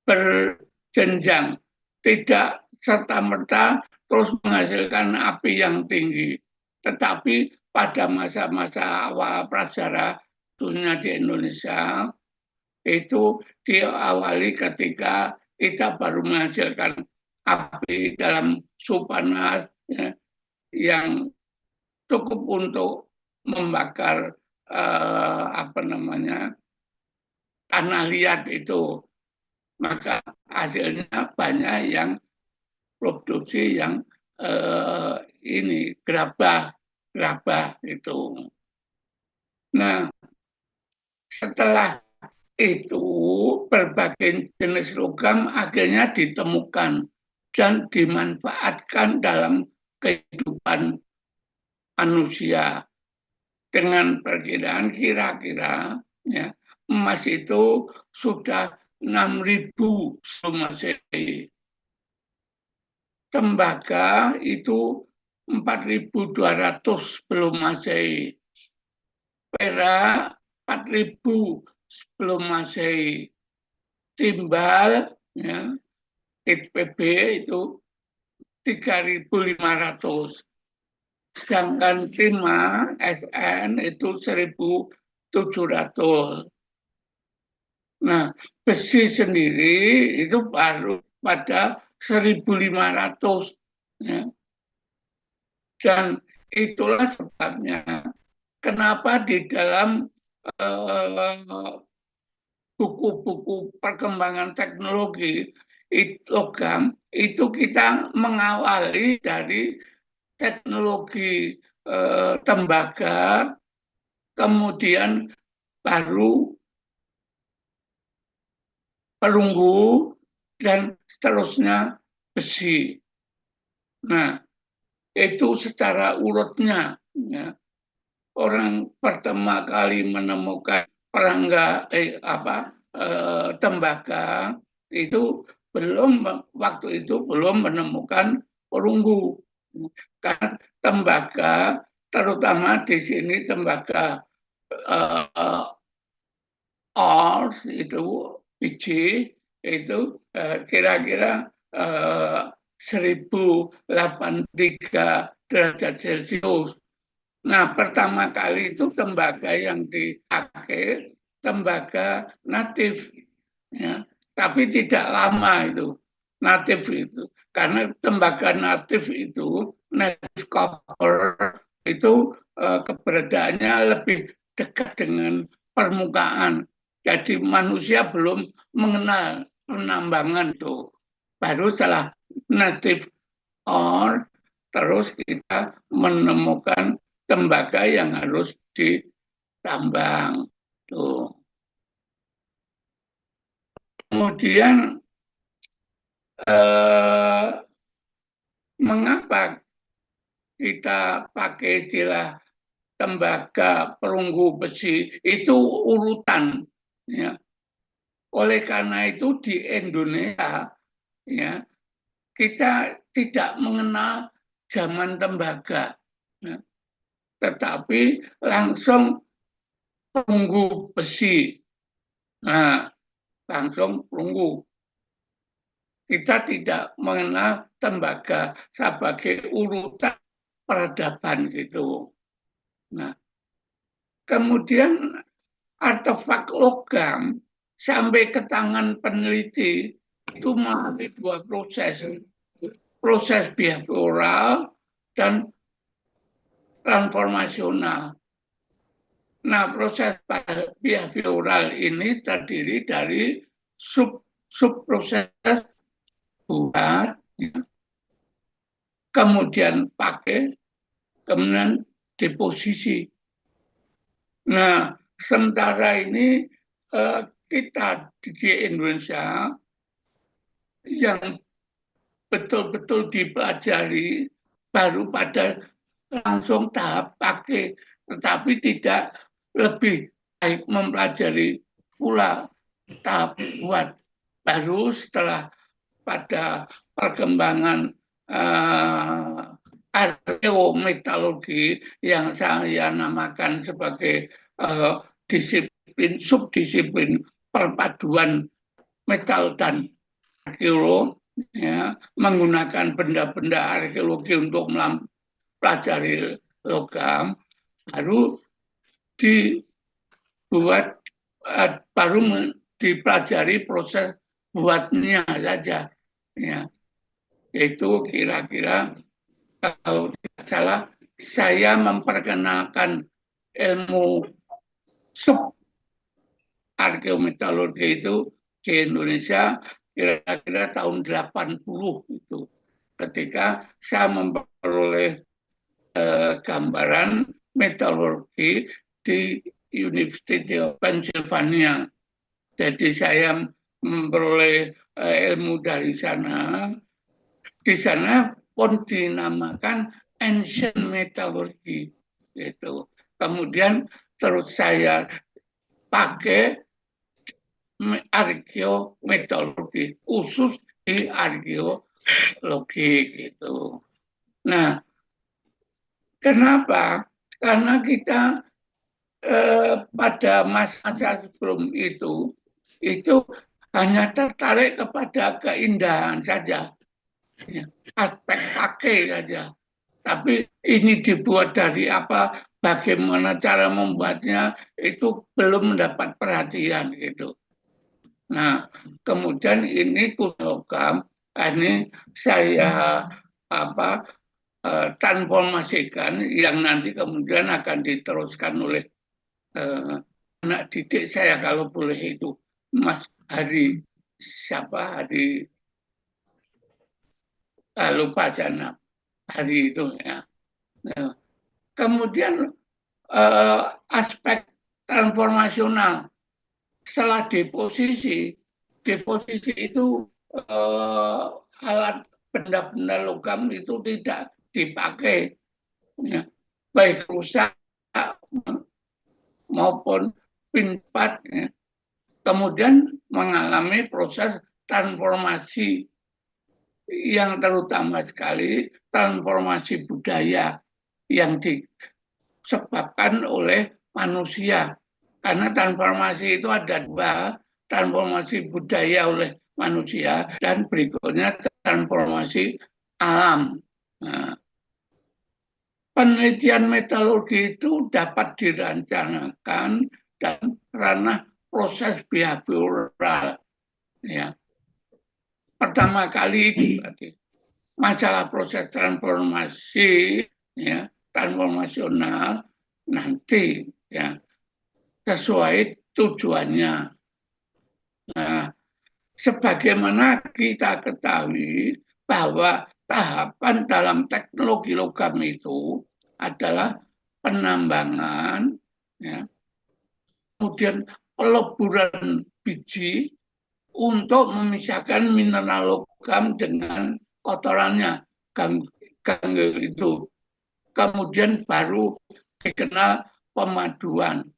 berjenjang, tidak serta-merta terus menghasilkan api yang tinggi. Tetapi pada masa-masa awal prasejarah dunia di Indonesia, itu diawali ketika kita baru menghasilkan api dalam suhu panas, ya, yang cukup untuk membakar tanah liat itu. Maka hasilnya banyak yang produksi yang ini gerabah itu. Nah, setelah itu berbagai jenis logam akhirnya ditemukan dan dimanfaatkan dalam kehidupan manusia. Dengan perkiraan kira-kira ya, emas itu sudah 6.000 sebelum Masehi. Tembaga itu 4.200 sebelum Masehi. Perak 4.000 sebelum Masehi. Timbal ya, IPB itu 3.500. Sedangkan timah SN itu 1.700. Nah, besi sendiri itu baru pada 1.500. Ya. Dan itulah sebabnya kenapa di dalam buku-buku perkembangan teknologi logam itu kita mengawali dari teknologi tembaga, kemudian baru perunggu, dan seterusnya besi. Nah, itu secara urutnya. Ya. Orang pertama kali menemukan perangga tembaga itu waktu itu belum menemukan perunggu. Karena tembaga, terutama di sini tembaga ors itu biji itu kira-kira 1083 derajat Celcius. Nah, pertama kali itu tembaga yang dipakai tembaga natif, ya. Tapi tidak lama itu natif itu, karena tembaga natif itu native copper itu keberadaannya lebih dekat dengan permukaan. Jadi manusia belum mengenal penambangan itu. Baru setelah native ore, terus kita menemukan tembaga yang harus ditambang. Tuh. Kemudian mengapa kita pakai istilah tembaga, perunggu, besi? Itu urutan. Ya. Oleh karena itu di Indonesia ya, kita tidak mengenal zaman tembaga. Ya. Tetapi langsung perunggu besi. Nah, langsung perunggu. Kita tidak mengenal tembaga sebagai urutan peradaban gitu. Nah, kemudian artefak logam sampai ke tangan peneliti itu melalui dua proses behavioral dan transformasional. Nah, proses behavioral ini terdiri dari sub-proses buat, ya. Kemudian pakai, kemudian deposisi. Nah, sementara ini kita di Indonesia yang betul-betul dipelajari baru pada langsung tahap pakai, tetapi tidak lebih baik mempelajari pula tahap buat. Baru setelah pada perkembangan arkeometalurgi yang saya namakan sebagai subdisiplin perpaduan metal dan arkeolog, ya, menggunakan benda-benda arkeologi untuk mempelajari logam, baru dibuat baru dipelajari proses buatnya saja, ya. Itu kira-kira kalau tidak salah saya memperkenalkan ilmu sub arkeometalurgi itu di Indonesia kira-kira tahun 80 itu, ketika saya memperoleh gambaran metalurgi di University of Pennsylvania. Jadi saya memperoleh ilmu dari sana. Di sana pun dinamakan ancient metallurgy gitu. Kemudian terus saya pakai arkeometallurgi khusus di arkeologi gitu. Nah, kenapa? Karena kita pada masa-masa sebelum itu hanya tertarik kepada keindahan saja, ya, aspek pakai saja. Tapi ini dibuat dari apa, bagaimana cara membuatnya itu belum mendapat perhatian gitu. Nah, kemudian ini logam, ini saya transformasikan yang nanti kemudian akan diteruskan oleh anak didik saya kalau boleh itu, Mas Hari lupa jana Hari itu ya. Nah, kemudian aspek transformasional setelah deposisi itu alat benda-benda logam itu tidak dipakai, ya, baik rusak maupun pinpat, ya. Kemudian mengalami proses transformasi yang terutama sekali transformasi budaya yang disebabkan oleh manusia. Karena transformasi itu ada dua, transformasi budaya oleh manusia dan berikutnya transformasi alam. Nah, penelitian metalurgi itu dapat dirancangkan dan ranah proses behavioral. Ya. Pertama kali itu masalah proses transformasi, ya, transformasional nanti, ya, sesuai tujuannya. Nah, sebagaimana kita ketahui bahwa tahapan dalam teknologi logam itu adalah penambangan, ya, kemudian peleburan biji untuk memisahkan mineral logam dengan kotorannya, ganggil itu. Kemudian baru dikenal pemaduan,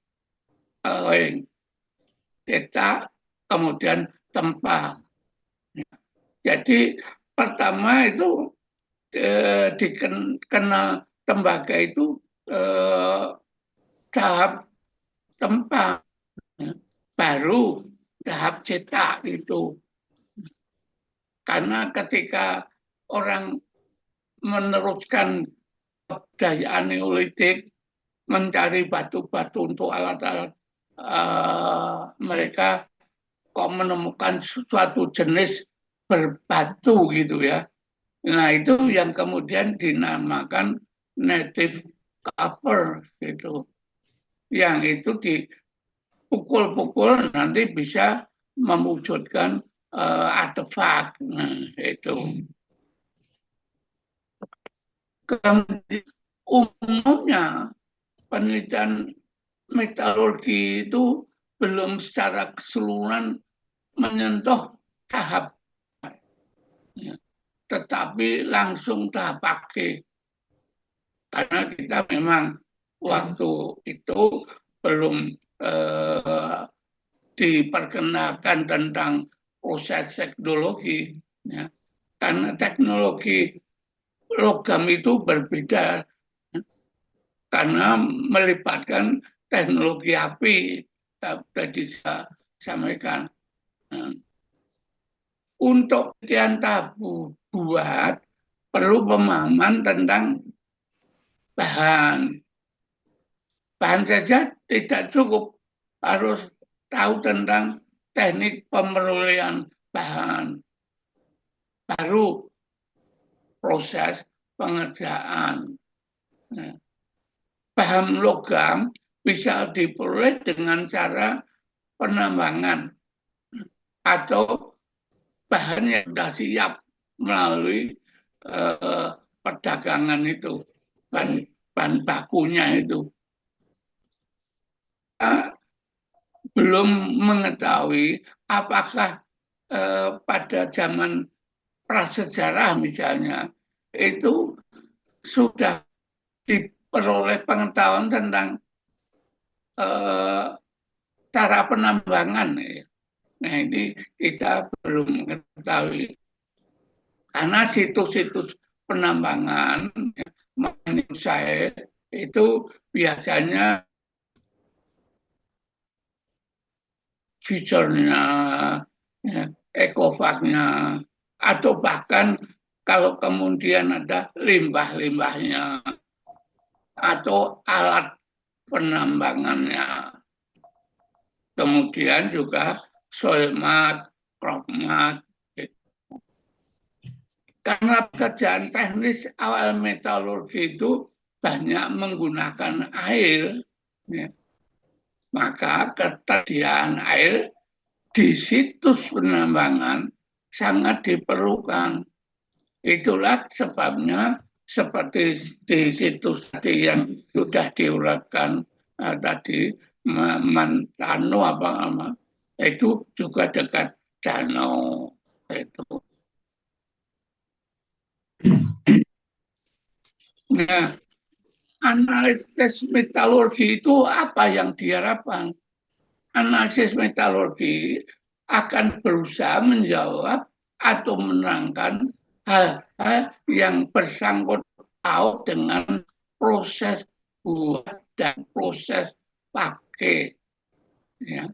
cetak, kemudian tempa. Jadi pertama itu dikenal tembaga itu tahap tempa, baru tahap cetak itu. Karena ketika orang meneruskan kebudayaan Neolitik, mencari batu-batu untuk alat-alat mereka kok menemukan suatu jenis berbatu gitu ya. Nah, itu yang kemudian dinamakan native copper gitu. Yang itu dipukul-pukul nanti bisa mewujudkan artefak. Nah, itu. Kemudian umumnya penelitian metalurgi itu belum secara keseluruhan menyentuh tahap, ya, tetapi langsung tahap pakai. Karena kita memang waktu itu belum diperkenalkan tentang proses teknologi, ya. Karena teknologi logam itu berbeda, karena melibatkan teknologi api, tadi saya sampaikan. Untuk penelitian tabu buat perlu pemahaman tentang bahan. Bahan saja tidak cukup, harus tahu tentang teknik pemerolehan bahan. Baru proses pengerjaan. Nah, bahan logam bisa diperoleh dengan cara penambangan atau bahan yang sudah siap melalui perdagangan itu, bahan bakunya itu. belum mengetahui apakah pada zaman prasejarah misalnya itu sudah diperoleh pengetahuan tentang cara penambangan. Nah ini kita belum mengetahui karena situs-situs penambangan mining site itu biasanya fiturnya, ya, ekofagnya, atau bahkan kalau kemudian ada limbah-limbahnya atau alat penambangannya. Kemudian juga soil mat, crop mat. Karena pekerjaan teknis awal metalurgi itu banyak menggunakan air, ya, maka ketersediaan air di situs penambangan sangat diperlukan. Itulah sebabnya seperti di situs tadi yang sudah diuraikan tadi, Mantano apa itu juga dekat danau itu. Nah, analisis metalurgi itu apa yang diharapkan? Analisis metalurgi akan berusaha menjawab atau menerangkan hal-hal yang bersangkut paut dengan proses buat dan proses pakai. Ya.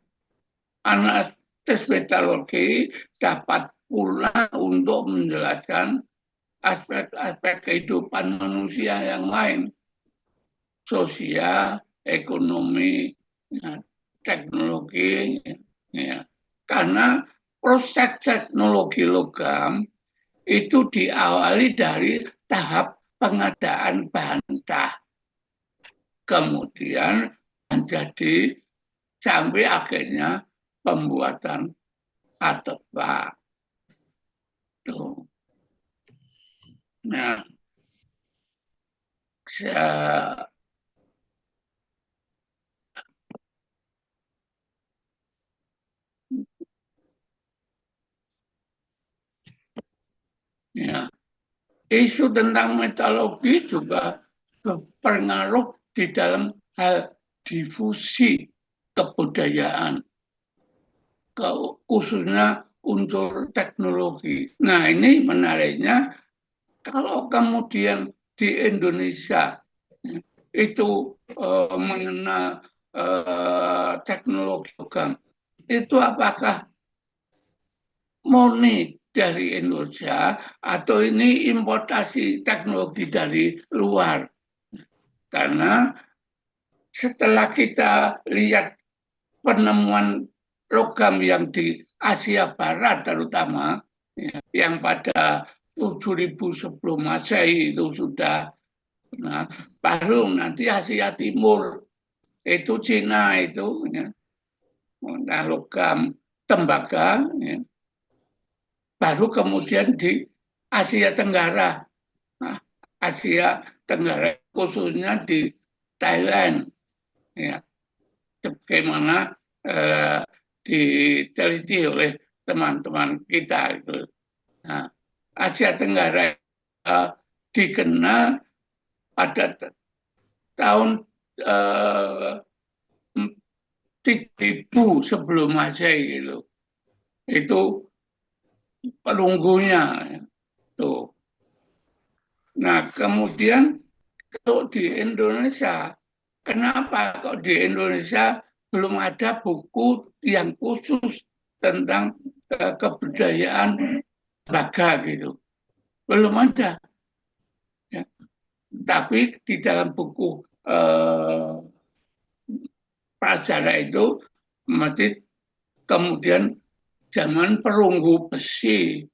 Analisis metalurgi dapat pula untuk menjelaskan aspek-aspek kehidupan manusia yang lain, sosial, ekonomi, ya, teknologi, ya. Karena proses teknologi logam itu diawali dari tahap pengadaan bahan mentah, kemudian menjadi sampai akhirnya pembuatan artefak. Tuh. Nah, ya, isu tentang metalurgi juga berpengaruh di dalam hal difusi kebudayaan, khususnya unsur teknologi. Nah, ini menariknya kalau kemudian di Indonesia itu mengenal teknologi logam, itu apakah murni dari Indonesia atau ini importasi teknologi dari luar? Karena setelah kita lihat penemuan logam yang di Asia Barat terutama, ya, yang pada 7.000 sebelum Masehi itu sudah, nah, baru nanti Asia Timur itu Cina itu, ya, nah, logam tembaga, ya, baru kemudian di Asia Tenggara, nah, Asia Tenggara khususnya di Thailand, ya, bagaimana diteliti oleh teman-teman kita itu. Nah, Asia Tenggara dikenal pada tahun 3000 sebelum Masehi itu perunggunya. Tuh. Nah, kemudian kalau di Indonesia, kenapa kok di Indonesia belum ada buku yang khusus tentang kebudayaan baga gitu? Belum ada. Ya. Tapi di dalam buku prasejarah itu mesti kemudian zaman perunggu besi,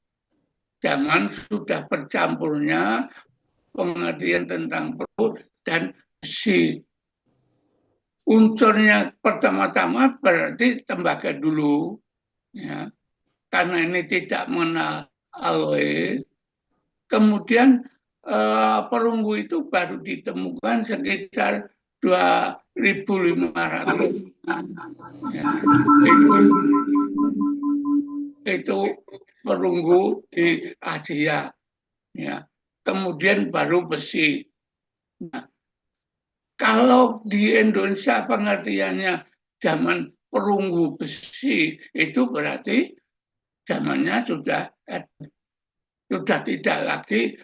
zaman sudah bercampurnya pengertian tentang perut dan besi. Unsurnya pertama-tama berarti tembaga dulu, ya, karena ini tidak mengenal alloy. Kemudian perunggu itu baru ditemukan sekitar 2.500 ya, itu perunggu di Asia ya. Kemudian baru besi. Nah, kalau di Indonesia pengertiannya zaman perunggu besi itu berarti zamannya sudah tidak lagi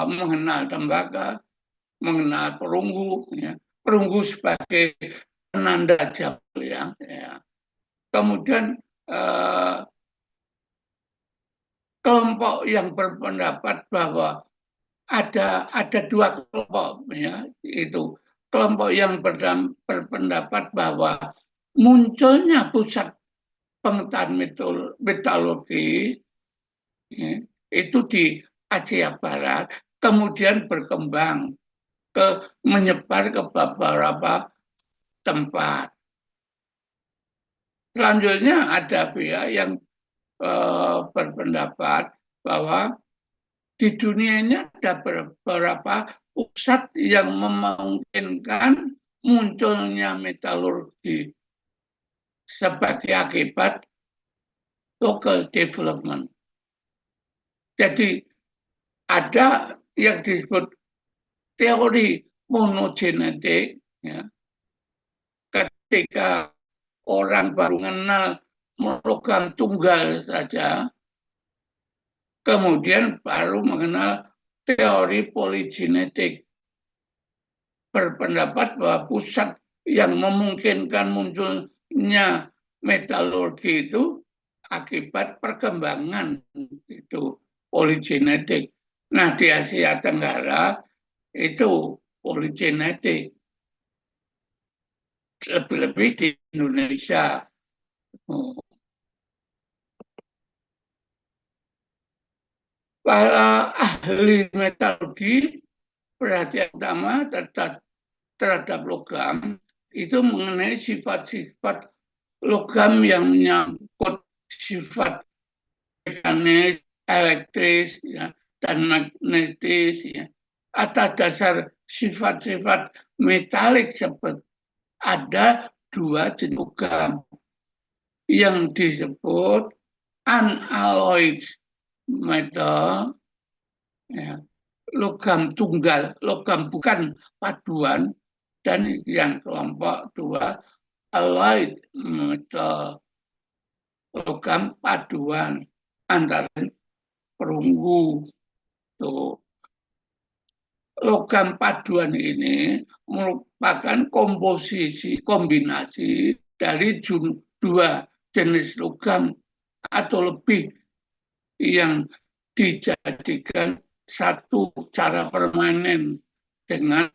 mengenal tembaga, mengenal perunggu, ya. Perunggu sebagai penanda zaman ya. Kemudian kelompok yang berpendapat bahwa ada dua kelompok ya, itu kelompok yang berpendapat bahwa munculnya pusat pengetahuan metalurgi ya, itu di Asia Barat, kemudian berkembang menyebar ke beberapa tempat. Selanjutnya ada pihak yang berpendapat bahwa di dunia ini ada beberapa pusat yang memungkinkan munculnya metalurgi sebagai akibat local development. Jadi ada yang disebut teori monogenetik, ya. Ketika orang baru mengenal logam tunggal saja, kemudian baru mengenal teori poligenetik, berpendapat bahwa pusat yang memungkinkan munculnya metalurgi itu akibat perkembangan itu poligenetik. Nah, di Asia Tenggara itu poligenetik, lebih-lebih di Indonesia. Para ahli metalurgi perhatian utama terhadap logam itu mengenai sifat-sifat logam yang menyangkut sifat mekanis, elektris, ya, dan magnetis, ya. Atas dasar sifat-sifat metalik seperti ada dua jenis logam yang disebut unalloyed metal, ya, logam tunggal, logam bukan paduan, dan yang kelompok dua alloyed metal, logam paduan antara perunggu. Tuh. Logam paduan ini merupakan kombinasi dari dua jenis logam atau lebih yang dijadikan satu cara permanen dengan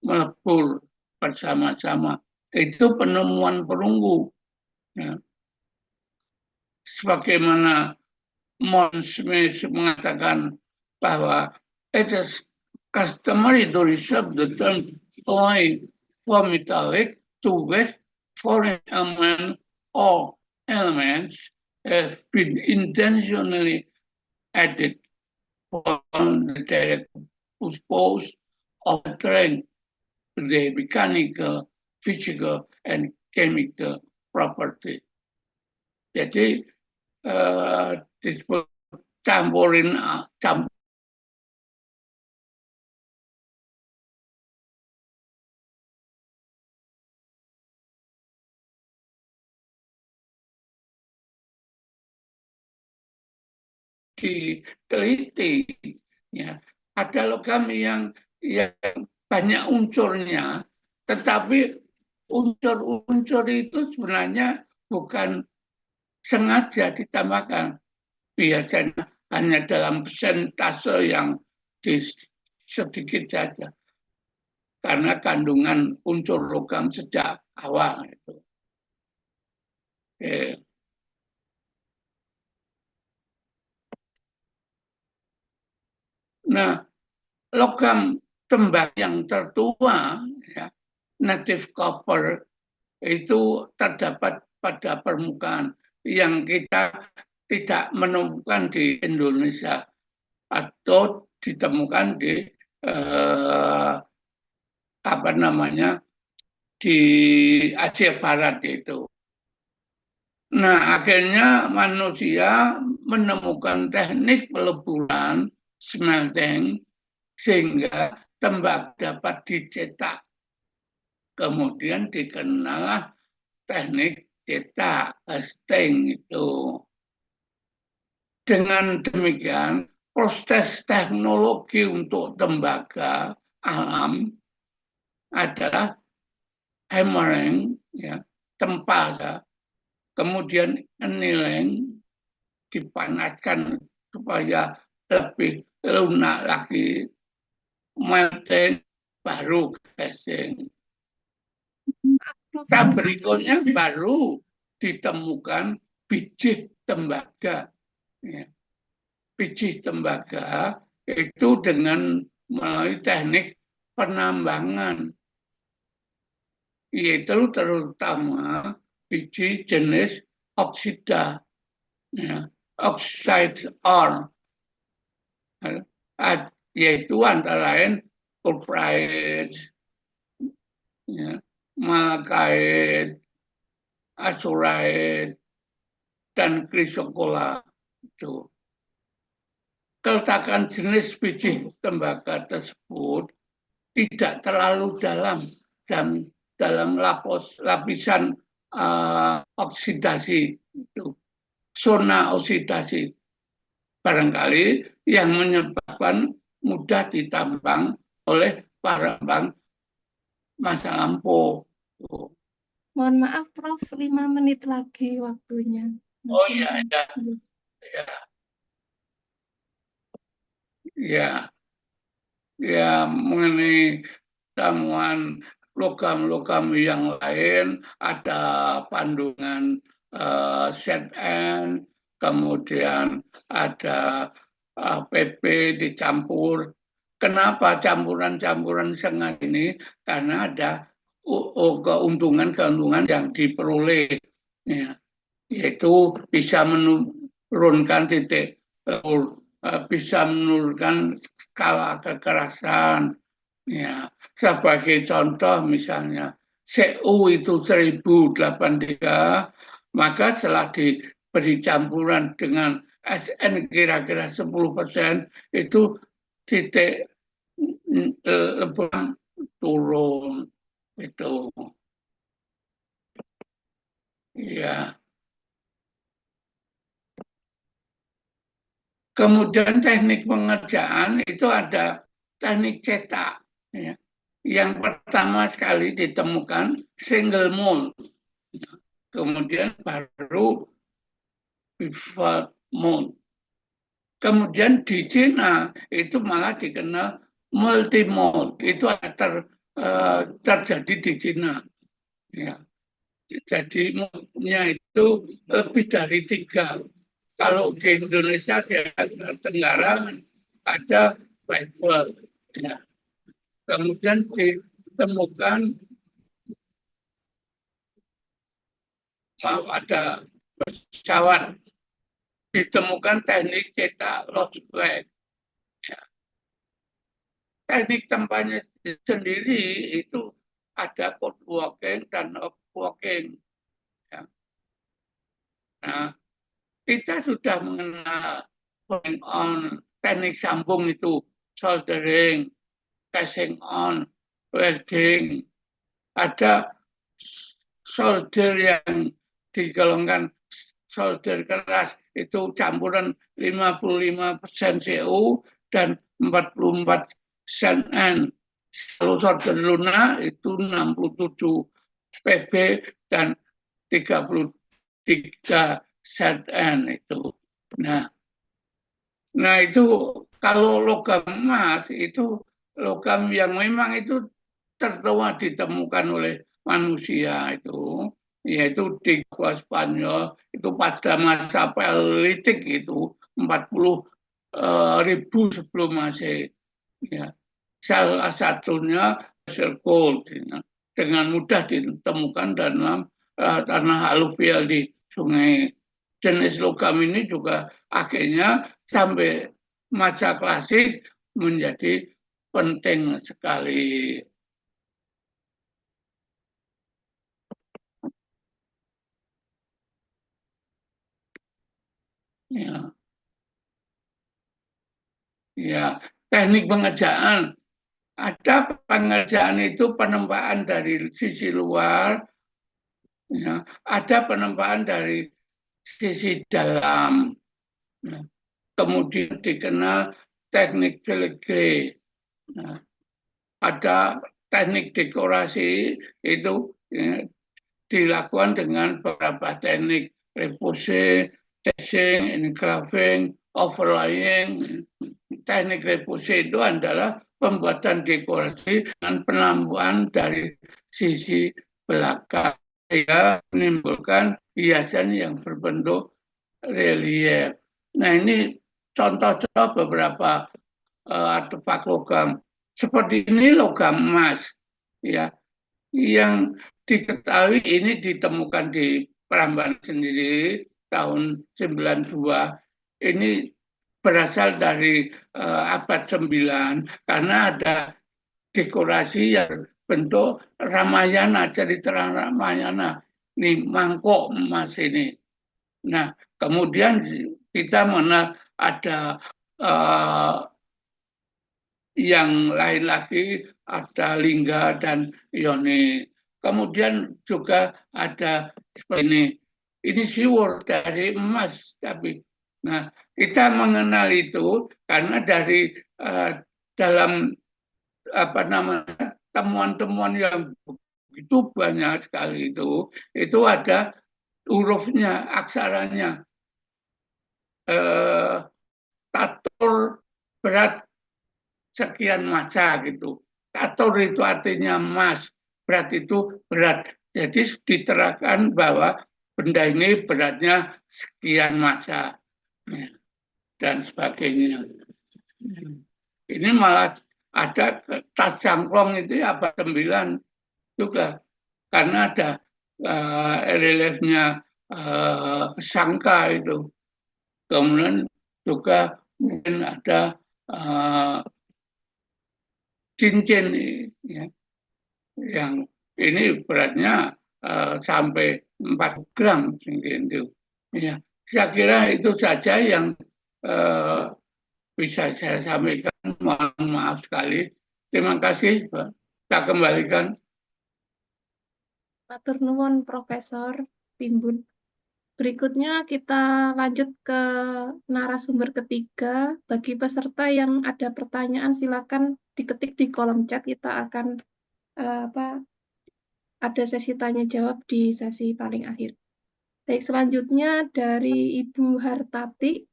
melebur bersama-sama. Itu penemuan perunggu. Ya. Sebagaimana Smith mengatakan bahwa it is customary to reserve the term alloy for metallic to which foreign element or elements have been intentionally added on the direct purpose of train the mechanical, physical, and chemical property. Jadi disebut campurin diteliti, ya, ada logam yang banyak unsurnya, tetapi unsur-unsur itu sebenarnya bukan sengaja ditambahkan, biasanya hanya dalam persentase yang sedikit saja, karena kandungan unsur logam sejak awal itu. Nah, logam tembak yang tertua, ya, native copper, itu terdapat pada permukaan yang kita tidak menemukan di Indonesia atau ditemukan di di Asia Barat itu. Nah, akhirnya manusia menemukan teknik peleburan smelting sehingga tembaga dapat dicetak. Kemudian dikenal teknik cetak casting itu. Dengan demikian, proses teknologi untuk tembaga alam adalah hammering, ya, tempa, kemudian annealing, dipanaskan supaya lebih lunak lagi, melting, baru casing. Tahap berikutnya baru ditemukan biji tembaga. Ya. Biji tembaga itu dengan melalui teknik penambangan, yaitu terutama biji jenis oksida, ya, oxide ore, yaitu antara lain cuprite, ya, malachite, azurite, dan chrysocolla itu. Keletakan jenis biji tembaga tersebut tidak terlalu dalam dan dalam lapisan oksidasi itu, zona oksidasi, barangkali yang menyebabkan mudah ditambang oleh para bank masa lampau.
Mohon maaf, Prof, 5 menit lagi waktunya.
Oh iya, ya, mengenai temuan logam-logam yang lain, ada pandungan ZN, kemudian ada PP dicampur. Kenapa campuran-campuran sengat ini? Karena ada keuntungan-keuntungan yang diperoleh, ya, yaitu bisa menurunkan titik, bisa menurunkan skala kekerasan. Ya, sebagai contoh misalnya Cu itu 1083, maka setelah diberi campuran dengan Sn kira-kira 10%, itu titik lebaran turun itu. Ya. Kemudian teknik pengerjaan itu ada teknik cetak. Ya. Yang pertama sekali ditemukan single mold. Kemudian baru pivot mold. Kemudian di Cina itu malah dikenal multi mold. Itu terjadi di Cina. Ya. Jadi moldnya itu lebih dari 3. Kalau di Indonesia di Tenggara ada level. Ya. Kemudian ditemukan ada pesawat, ditemukan teknik cetak lost flag. Ya. Teknik tempanya sendiri itu ada code walking dan off walking. Ya. Nah, kita sudah mengenal going on, teknik sambung itu, soldering, casing on, welding. Ada solder yang digolongkan solder keras, itu campuran 55% Cu dan 44 Zn. Kalau solder lunak itu 67 Pb dan 33 Zn itu. Nah itu kalau logam emas itu logam yang memang itu tertua ditemukan oleh manusia itu, yaitu di Gua Spanyol itu pada masa Paleolitik itu 40.000 sebelum Masehi. Ya. Salah satunya hasil gold, ya, dengan mudah ditemukan dalam tanah aluvial di sungai. Jenis logam ini juga akhirnya sampai masa klasik menjadi penting sekali. Ya, ya. Teknik pengerjaan. Ada pengerjaan itu penempaan dari sisi luar, ya. Ada penempaan dari sisi dalam. Ya. Kemudian dikenal teknik filigree. Nah, ada teknik dekorasi itu ya, dilakukan dengan beberapa teknik repousse, dashing, engraving, overlaying. Teknik repousse itu adalah pembuatan dekorasi dengan penambahan dari sisi belakang sehingga menimbulkan hiasan yang berbentuk relief. Nah, ini contoh-contoh beberapa artefak logam. Seperti ini logam emas, ya, yang diketahui ini ditemukan di Prambanan sendiri tahun 92. Ini berasal dari abad 9 karena ada dekorasi yang bentuk Ramayana, cerita Ramayana. Ini mangkok emas ini. Nah, kemudian kita mengenal ada yang lain lagi, ada lingga dan yoni. Kemudian juga ada seperti ini. Ini siwur dari emas, tapi nah kita mengenal itu karena dari dalam apa namanya temuan-temuan yang begitu banyak sekali itu ada hurufnya, aksaranya. Tatur berat sekian massa gitu. Tatur itu artinya emas, berat itu berat. Jadi diterangkan bahwa benda ini beratnya sekian massa dan sebagainya. Ini malah ada tas jangklong itu ya abad 9 juga karena ada reliefnya sangka itu. Kemudian juga mungkin ada cincin ya, yang ini beratnya sampai 4 gram itu. Ya, saya kira itu saja yang bisa saya sampaikan. Mohon maaf sekali. Terima kasih, Pak. Saya kembalikan.
Matur nuwun, Profesor Timbun. Berikutnya kita lanjut ke narasumber ketiga. Bagi peserta yang ada pertanyaan silakan diketik di kolom chat. Kita akan ada sesi tanya jawab di sesi paling akhir. Baik, selanjutnya dari Ibu Hartati.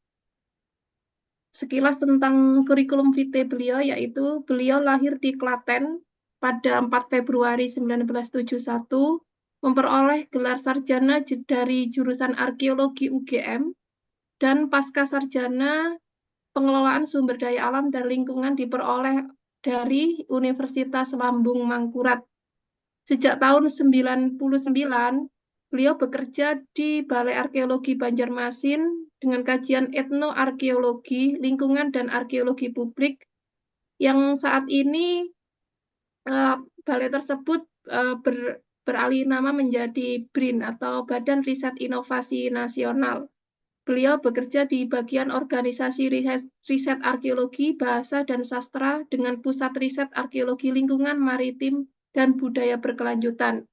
Sekilas tentang kurikulum vitae beliau, yaitu beliau lahir di Klaten pada 4 Februari 1971, memperoleh gelar sarjana dari jurusan Arkeologi UGM, dan pasca sarjana pengelolaan sumber daya alam dan lingkungan diperoleh dari Universitas Lambung Mangkurat. Sejak tahun 1999, beliau bekerja di Balai Arkeologi Banjarmasin dengan kajian etnoarkeologi, lingkungan, dan arkeologi publik, yang saat ini balai tersebut beralih nama menjadi BRIN atau Badan Riset Inovasi Nasional. Beliau bekerja di bagian organisasi riset arkeologi, bahasa, dan sastra dengan pusat riset arkeologi lingkungan, maritim, dan budaya berkelanjutan.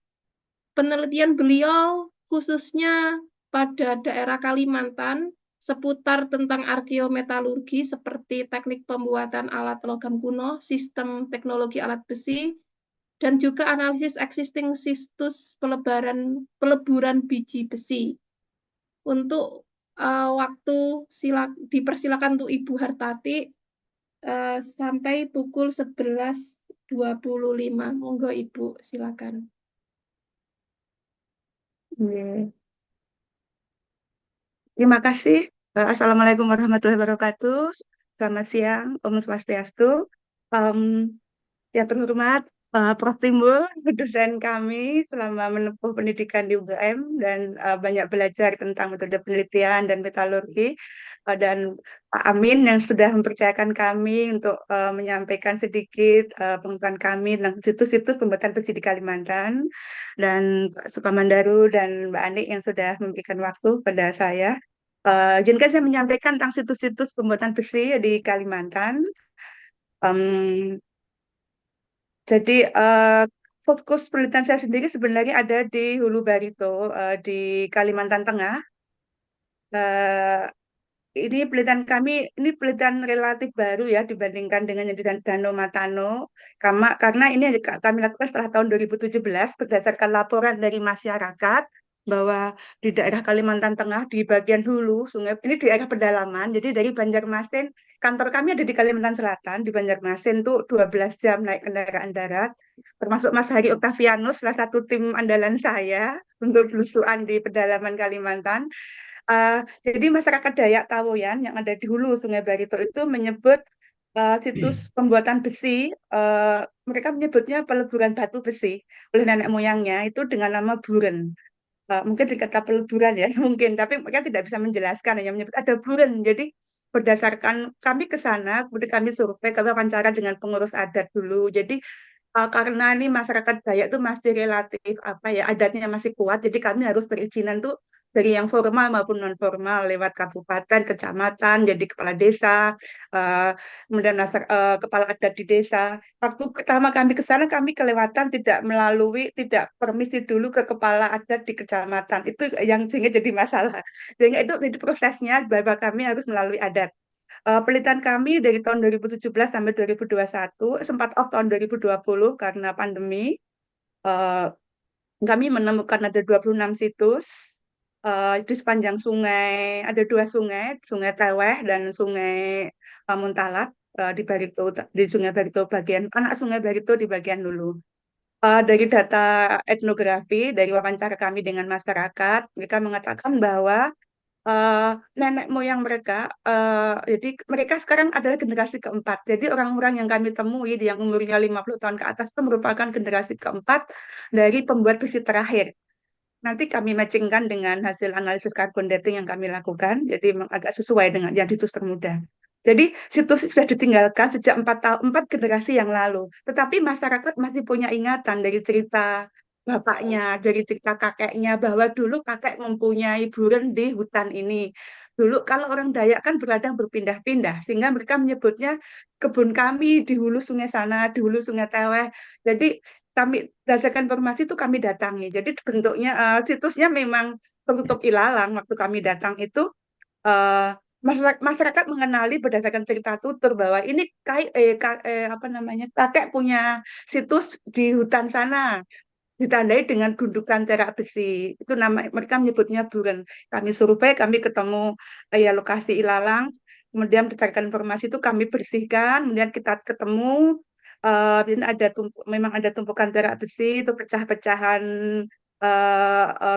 Penelitian beliau khususnya pada daerah Kalimantan seputar tentang arkeometalurgi seperti teknik pembuatan alat logam kuno, sistem teknologi alat besi, dan juga analisis existing situs peleburan biji besi. Untuk waktu dipersilakan untuk Ibu Hartati sampai pukul 11.25. Monggo Ibu, silakan.
Terima kasih. Assalamualaikum warahmatullahi wabarakatuh. Selamat siang, Om Swastiastu. Yang terhormat Prof. Timbul, dosen kami selama menempuh pendidikan di UGM dan banyak belajar tentang metode penelitian dan metalurgi, dan Pak Amin yang sudah mempercayakan kami untuk menyampaikan sedikit pengetahuan kami tentang situs-situs pembuatan besi di Kalimantan, dan Pak Sukamandaru dan Mbak Anik yang sudah memberikan waktu pada saya. Izinkan saya menyampaikan tentang situs-situs pembuatan besi di Kalimantan. Em, jadi fokus penelitian saya sendiri sebenarnya ada di Hulu Barito di Kalimantan Tengah. Eh, ini penelitian kami, ini penelitian relatif baru ya dibandingkan dengan yang di Danau Matano. Karena ini kami lakukan setelah tahun 2017 berdasarkan laporan dari masyarakat bahwa di daerah Kalimantan Tengah di bagian hulu sungai ini di daerah pedalaman. Jadi dari Banjarmasin, kantor kami ada di Kalimantan Selatan, di Banjarmasin tuh 12 jam naik kendaraan darat. Termasuk Mas Hari Oktavianus, salah satu tim andalan saya untuk belusuan di pedalaman Kalimantan. Jadi masyarakat Dayak Tawoyan yang ada di hulu Sungai Barito itu menyebut situs pembuatan besi, mereka menyebutnya peleburan batu besi oleh nenek moyangnya itu dengan nama Buren. Mungkin dikata peleburan ya, mungkin, tapi mereka tidak bisa menjelaskan, hanya menyebut ada Buren. Jadi berdasarkan kami ke sana, kemudian kami survei, kami wawancara dengan pengurus adat dulu. Jadi karena ini masyarakat Dayak itu masih relatif apa ya adatnya masih kuat, jadi kami harus perizinan tuh dari yang formal maupun non formal lewat kabupaten, kecamatan, jadi kepala desa, kemudian kepala adat di desa. Waktu pertama kami ke sana kami kelewatan tidak permisi dulu ke kepala adat di kecamatan. Itu yang sehingga jadi masalah. Sehingga itu prosesnya bahwa kami harus melalui adat. Penelitian kami dari tahun 2017 sampai 2021, sempat off tahun 2020 karena pandemi. Eh, Kami menemukan ada 26 situs di sepanjang sungai, ada dua sungai, Sungai Teweh dan Sungai Muntalat di Barito, di Sungai Barito bagian, anak Sungai Barito di bagian hulu. Dari data etnografi, dari wawancara kami dengan masyarakat, mereka mengatakan bahwa nenek moyang mereka, jadi mereka sekarang adalah generasi keempat. Jadi orang-orang yang kami temui yang umurnya 50 tahun ke atas itu merupakan generasi keempat dari pembuat besi terakhir. Nanti kami matchingkan dengan hasil analisis carbon dating yang kami lakukan, jadi memang agak sesuai dengan yang situs termuda. Jadi situs sudah ditinggalkan sejak 4 generasi yang lalu. Tetapi masyarakat masih punya ingatan dari cerita bapaknya, dari cerita kakeknya, bahwa dulu kakek mempunyai buren di hutan ini. Dulu kalau orang Dayak kan berladang berpindah-pindah, sehingga mereka menyebutnya kebun kami di hulu sungai sana, di hulu sungai Teweh. Jadi kami berdasarkan informasi itu kami datangi. Jadi bentuknya situsnya memang tertutup ilalang waktu kami datang itu masyarakat mengenali berdasarkan cerita tutur bahwa ini apa namanya kakek punya situs di hutan sana ditandai dengan gundukan perak besi itu nama mereka menyebutnya Buren. Kami survei, kami ketemu ya lokasi ilalang, kemudian berdasarkan informasi itu kami bersihkan, kemudian kita ketemu memang ada tumpukan perak besi itu pecah-pecahan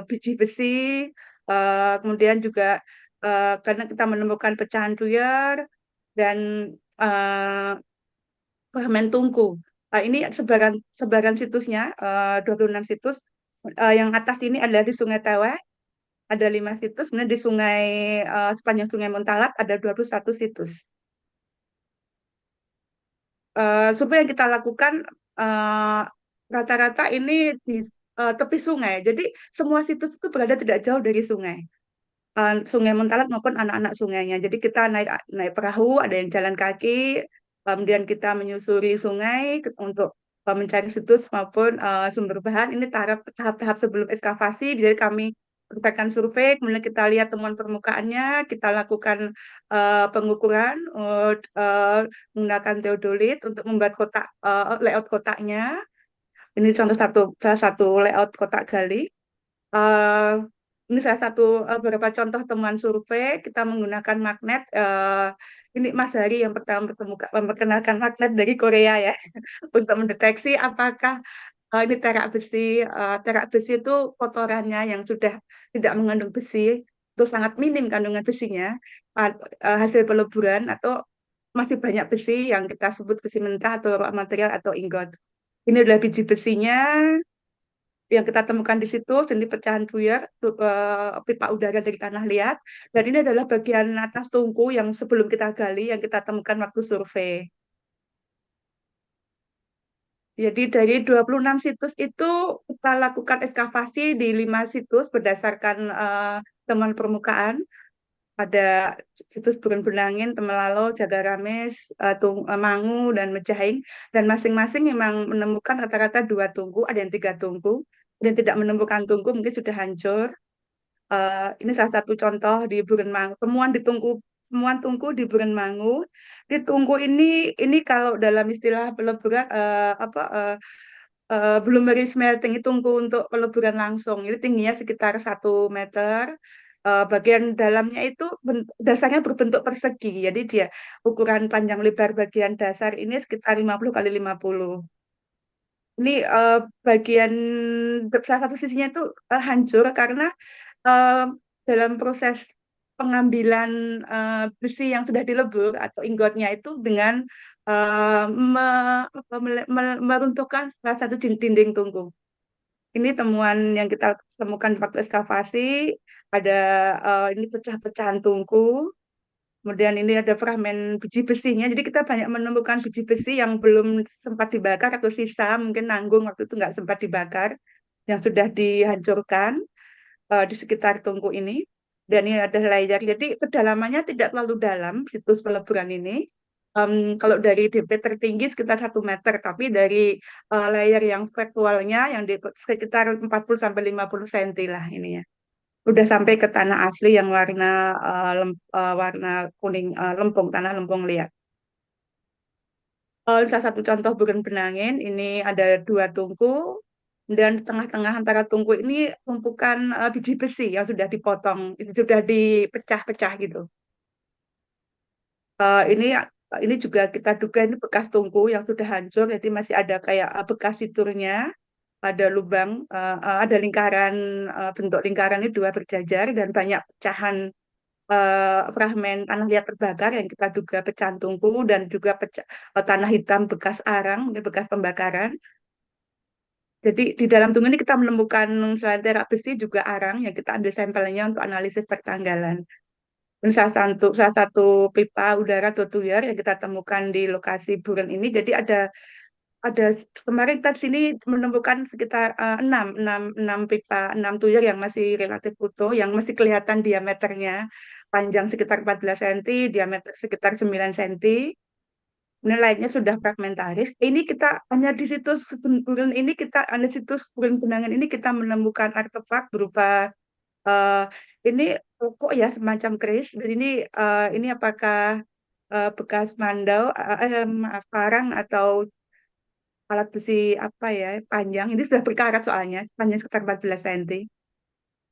biji besi, kemudian juga karena kita menemukan pecahan buyar dan uh, fragmen tungku. Ini sebaran situsnya, 26 situs. Yang atas ini adalah di Sungai Teweh, ada 5 situs. Kemudian di sepanjang Sungai Muntalat ada 21 situs. Survei yang kita lakukan rata-rata ini di tepi sungai. Jadi semua situs itu berada tidak jauh dari sungai. Sungai Muntalat maupun anak-anak sungainya. Jadi kita naik perahu, ada yang jalan kaki, kemudian kita menyusuri sungai untuk mencari situs maupun sumber bahan. Ini tahap-tahap sebelum ekskavasi. Jadi kami berdasarkan survei, kemudian kita lihat temuan permukaannya, kita lakukan pengukuran menggunakan teodolit untuk membuat layout kotaknya. Ini salah satu layout kotak gali. Ini salah satu beberapa contoh temuan survei. Kita menggunakan magnet. Ini Mas Hari yang pertama memperkenalkan magnet dari Korea ya, untuk mendeteksi apakah ini terak besi. Terak besi itu kotorannya yang sudah tidak mengandung besi, itu sangat minim kandungan besinya, hasil peleburan atau masih banyak besi yang kita sebut besi mentah atau raw material atau ingot. Ini adalah biji besinya yang kita temukan di situ, ini pecahan buyar, pipa udara dari tanah liat, dan ini adalah bagian atas tungku yang sebelum kita gali, yang kita temukan waktu survei. Jadi dari 26 situs itu kita lakukan ekskavasi di 5 situs berdasarkan temuan permukaan. ada situs Buren Benangin, Temelalo, Jagarames, Mangu, dan Mejaing. Dan masing-masing memang menemukan rata-rata 2 tungku, ada yang 3 tungku. Dan tidak menemukan tungku mungkin sudah hancur. Ini salah satu contoh di Buren Mangu. Temuan tungku di Buren Mangu. Di tungku ini kalau dalam istilah peleburan blueberry smelting itu tungku untuk peleburan langsung. Ini tingginya sekitar 1 meter. Bagian dalamnya itu dasarnya berbentuk persegi. Jadi dia ukuran panjang lebar bagian dasar ini sekitar 50 kali 50. Ini bagian salah satu sisinya itu hancur karena eh, dalam proses pengambilan besi yang sudah dilebur atau ingotnya itu dengan meruntuhkan salah satu dinding tungku. Ini temuan yang kita temukan waktu ekskavasi. Ada ini pecah-pecahan tungku. Kemudian ini ada fragmen biji besinya. Jadi kita banyak menemukan biji besi yang belum sempat dibakar atau sisa, mungkin nanggung waktu itu nggak sempat dibakar, yang sudah dihancurkan di sekitar tungku ini. Dan ini ada layar. Jadi kedalamannya tidak terlalu dalam situs peleburan ini. Kalau dari DP tertinggi sekitar 1 meter, tapi dari layar yang faktualnya yang di sekitar 40 sampai 50 cm lah ini ya. Udah sampai ke tanah asli yang warna kuning lempung, tanah lempung liat. Salah satu contoh Buren Benangin, ini ada 2 tungku, dan di tengah-tengah antara tungku ini tumpukan biji besi yang sudah dipotong, sudah dipecah-pecah gitu. Ini juga kita duga ini bekas tungku yang sudah hancur, jadi masih ada kayak bekas fiturnya, ada lubang, ada lingkaran, bentuk lingkaran ini 2 berjajar dan banyak pecahan fragmen tanah liat terbakar yang kita duga pecahan tungku dan juga tanah hitam bekas arang, mungkin bekas pembakaran. Jadi di dalam tungku ini kita menemukan selain terak besi juga arang yang kita ambil sampelnya untuk analisis pertanggalan. Dan salah satu pipa udara atau tuyar yang kita temukan di lokasi Buren ini. Jadi ada kemarin kita di sini menemukan sekitar 6 pipa, 6 tuyar yang masih relatif utuh, yang masih kelihatan diameternya, panjang sekitar 14 cm, diameter sekitar 9 cm. Ini lainnya sudah fragmentaris. Ini kita hanya di situs Buren ini di situs Buren Benangan ini kita menemukan artefak berupa eh, ini pokok ya semacam keris. Dan ini apakah bekas mandau, maaf, parang atau alat besi apa ya panjang. Ini sudah berkarat soalnya, panjang sekitar 14 cm.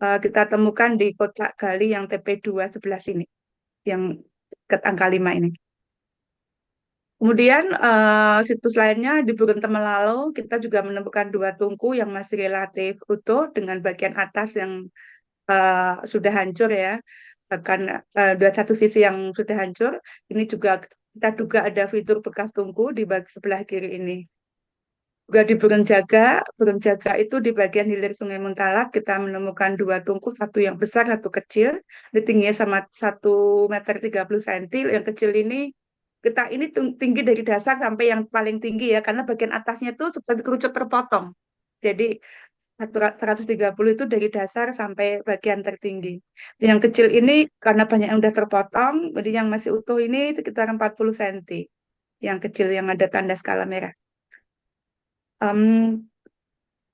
Kita temukan di kotak gali yang TP2 sebelah sini, yang ke angka 5 ini. Kemudian situs lainnya di Buren Temelalo kita juga menemukan 2 tungku yang masih relatif utuh dengan bagian atas yang sudah hancur ya, bahkan satu sisi yang sudah hancur. Ini juga kita duga ada fitur bekas tungku di sebelah kiri ini. Juga di Buren Jaga itu di bagian hilir Sungai Muntalak kita menemukan 2 tungku, satu yang besar, satu kecil. Di tingginya sama 1,30 cm. Yang kecil ini ini tinggi dari dasar sampai yang paling tinggi ya, karena bagian atasnya itu seperti kerucut terpotong. Jadi 130 itu dari dasar sampai bagian tertinggi. Yang kecil ini karena banyak yang udah terpotong, jadi yang masih utuh ini sekitar 40 cm. Yang kecil yang ada tanda skala merah.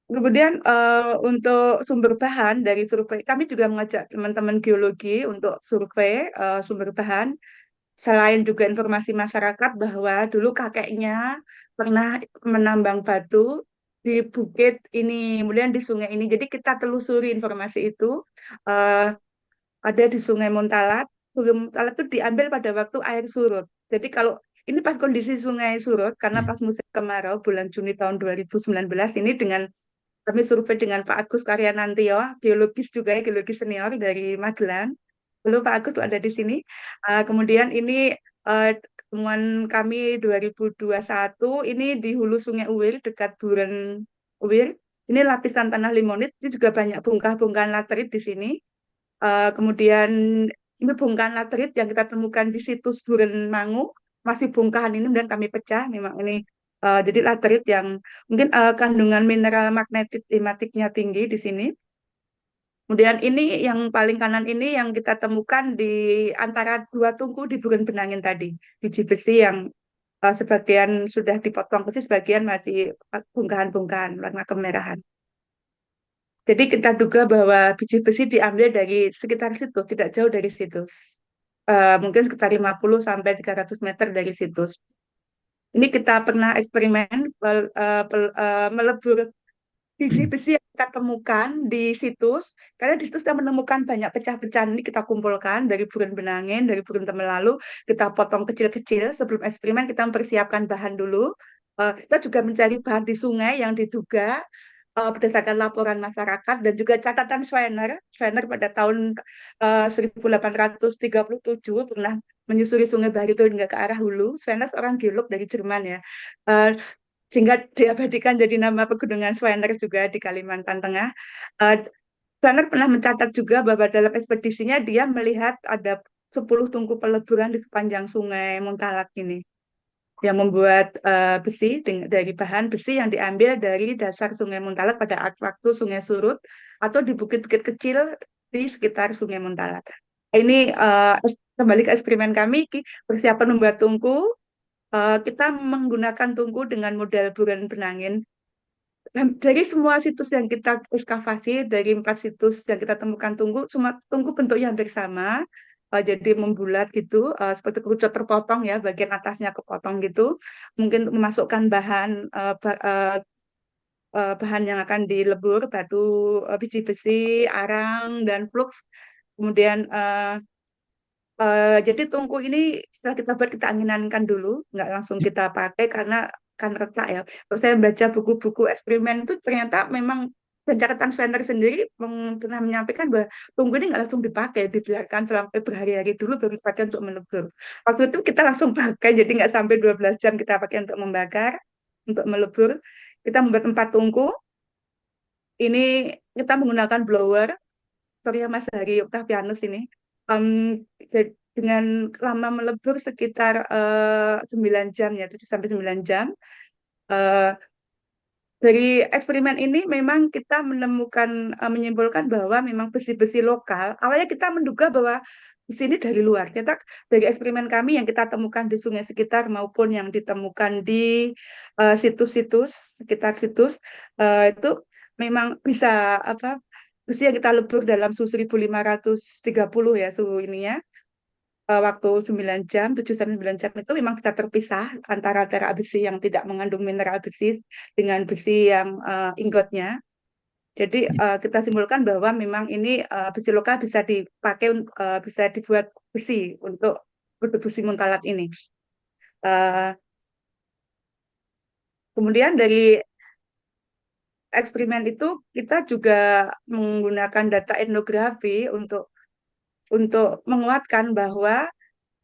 Kemudian untuk sumber bahan dari survei, kami juga mengajak teman-teman geologi untuk survei sumber bahan. Selain juga informasi masyarakat bahwa dulu kakeknya pernah menambang batu di bukit ini, kemudian di sungai ini. Jadi kita telusuri informasi itu. Eh, ada di Sungai Muntalat. Sungai Muntalat itu diambil pada waktu air surut. Jadi kalau ini pas kondisi sungai surut, karena pas musim kemarau bulan Juni tahun 2019 ini kami survei dengan Pak Agus Karyanantio, geologis juga ya, geologis senior dari Magelang. Lalu Pak Agus ada di sini. Kemudian ini temuan kami 2021 ini di hulu Sungai Uwil dekat Buren Uwil. Ini lapisan tanah limonit, ini juga banyak bongkah-bongkahan laterit di sini. Kemudian ini bongkahan laterit yang kita temukan di situs Buren Mangu, masih bongkahan ini dan kami pecah. Memang ini jadi laterit yang mungkin kandungan mineral magnetit tematiknya tinggi di sini. Kemudian ini yang paling kanan ini yang kita temukan di antara dua tungku di Buren Benangin tadi, biji besi yang sebagian sudah dipotong kecil, sebagian masih bongkahan-bongkahan warna kemerahan. Jadi kita duga bahwa biji besi diambil dari sekitar situ, tidak jauh dari situs. Mungkin sekitar 50 sampai 300 meter dari situs. Ini kita pernah eksperimen melebur biji besi yang kita temukan di situs, karena di situs kita menemukan banyak pecah-pecahan. Ini kita kumpulkan dari Buren Benangin, dari Buren Temelalu, kita potong kecil-kecil. Sebelum eksperimen kita mempersiapkan bahan dulu. Kita juga mencari bahan di sungai yang diduga berdasarkan laporan masyarakat dan juga catatan Schreiner. Schreiner pada tahun 1837 pernah menyusuri Sungai Bahar itu hingga ke arah hulu. Schreiner seorang geolog dari Jerman ya. Uh, Sehingga diabadikan jadi nama pegunungan Schreiner juga di Kalimantan Tengah. Schreiner pernah mencatat juga bahwa dalam ekspedisinya dia melihat ada 10 tungku peleburan di sepanjang Sungai Muntalak ini, yang membuat besi dari bahan besi yang diambil dari dasar Sungai Muntalak pada waktu sungai surut atau di bukit-bukit kecil di sekitar Sungai Muntalak. Ini kembali ke eksperimen kami, persiapan membuat tungku. Kita menggunakan tungku dengan model Buren Benangin. Dari semua situs yang kita ekskavasi, dari 4 situs yang kita temukan tungku, semua tungku bentuknya hampir sama. Jadi membulat gitu, seperti kerucut terpotong ya, bagian atasnya kepotong gitu. Mungkin memasukkan bahan yang akan dilebur, batu, biji besi, arang, dan flux. Kemudian jadi tungku ini setelah kita buat kita anginankan dulu, nggak langsung kita pakai karena kan retak ya. Terus saya baca buku-buku eksperimen itu ternyata memang dan catatan Schreiner sendiri pernah menyampaikan bahwa tungku ini nggak langsung dipakai, dibiarkan sampai berhari-hari dulu baru dipakai untuk melebur. Waktu itu kita langsung pakai, jadi nggak sampai 12 jam kita pakai untuk membakar, untuk melebur. Kita membuat 4 tungku. Ini kita menggunakan blower, sorry ya Mas Hari Octavianus ini. Dengan lama melebur sekitar 9 jam ya, 7 sampai 9 jam. Dari eksperimen ini memang kita menyimpulkan bahwa memang besi-besi lokal. Awalnya kita menduga bahwa besi ini dari luar. Kita dari eksperimen kami yang kita temukan di sungai sekitar maupun yang ditemukan di situs-situs sekitar situs itu memang bisa besi yang kita lebur dalam suhu 1530 ya suhu ininya. Waktu 9 jam, 7 sampai 9 jam itu memang kita terpisah antara terak besi yang tidak mengandung mineral besi dengan besi yang ingotnya. Jadi kita simpulkan bahwa memang ini besi lokal bisa dipakai, bisa dibuat besi untuk besi Muntalak ini. Kemudian dari eksperimen itu kita juga menggunakan data etnografi untuk menguatkan bahwa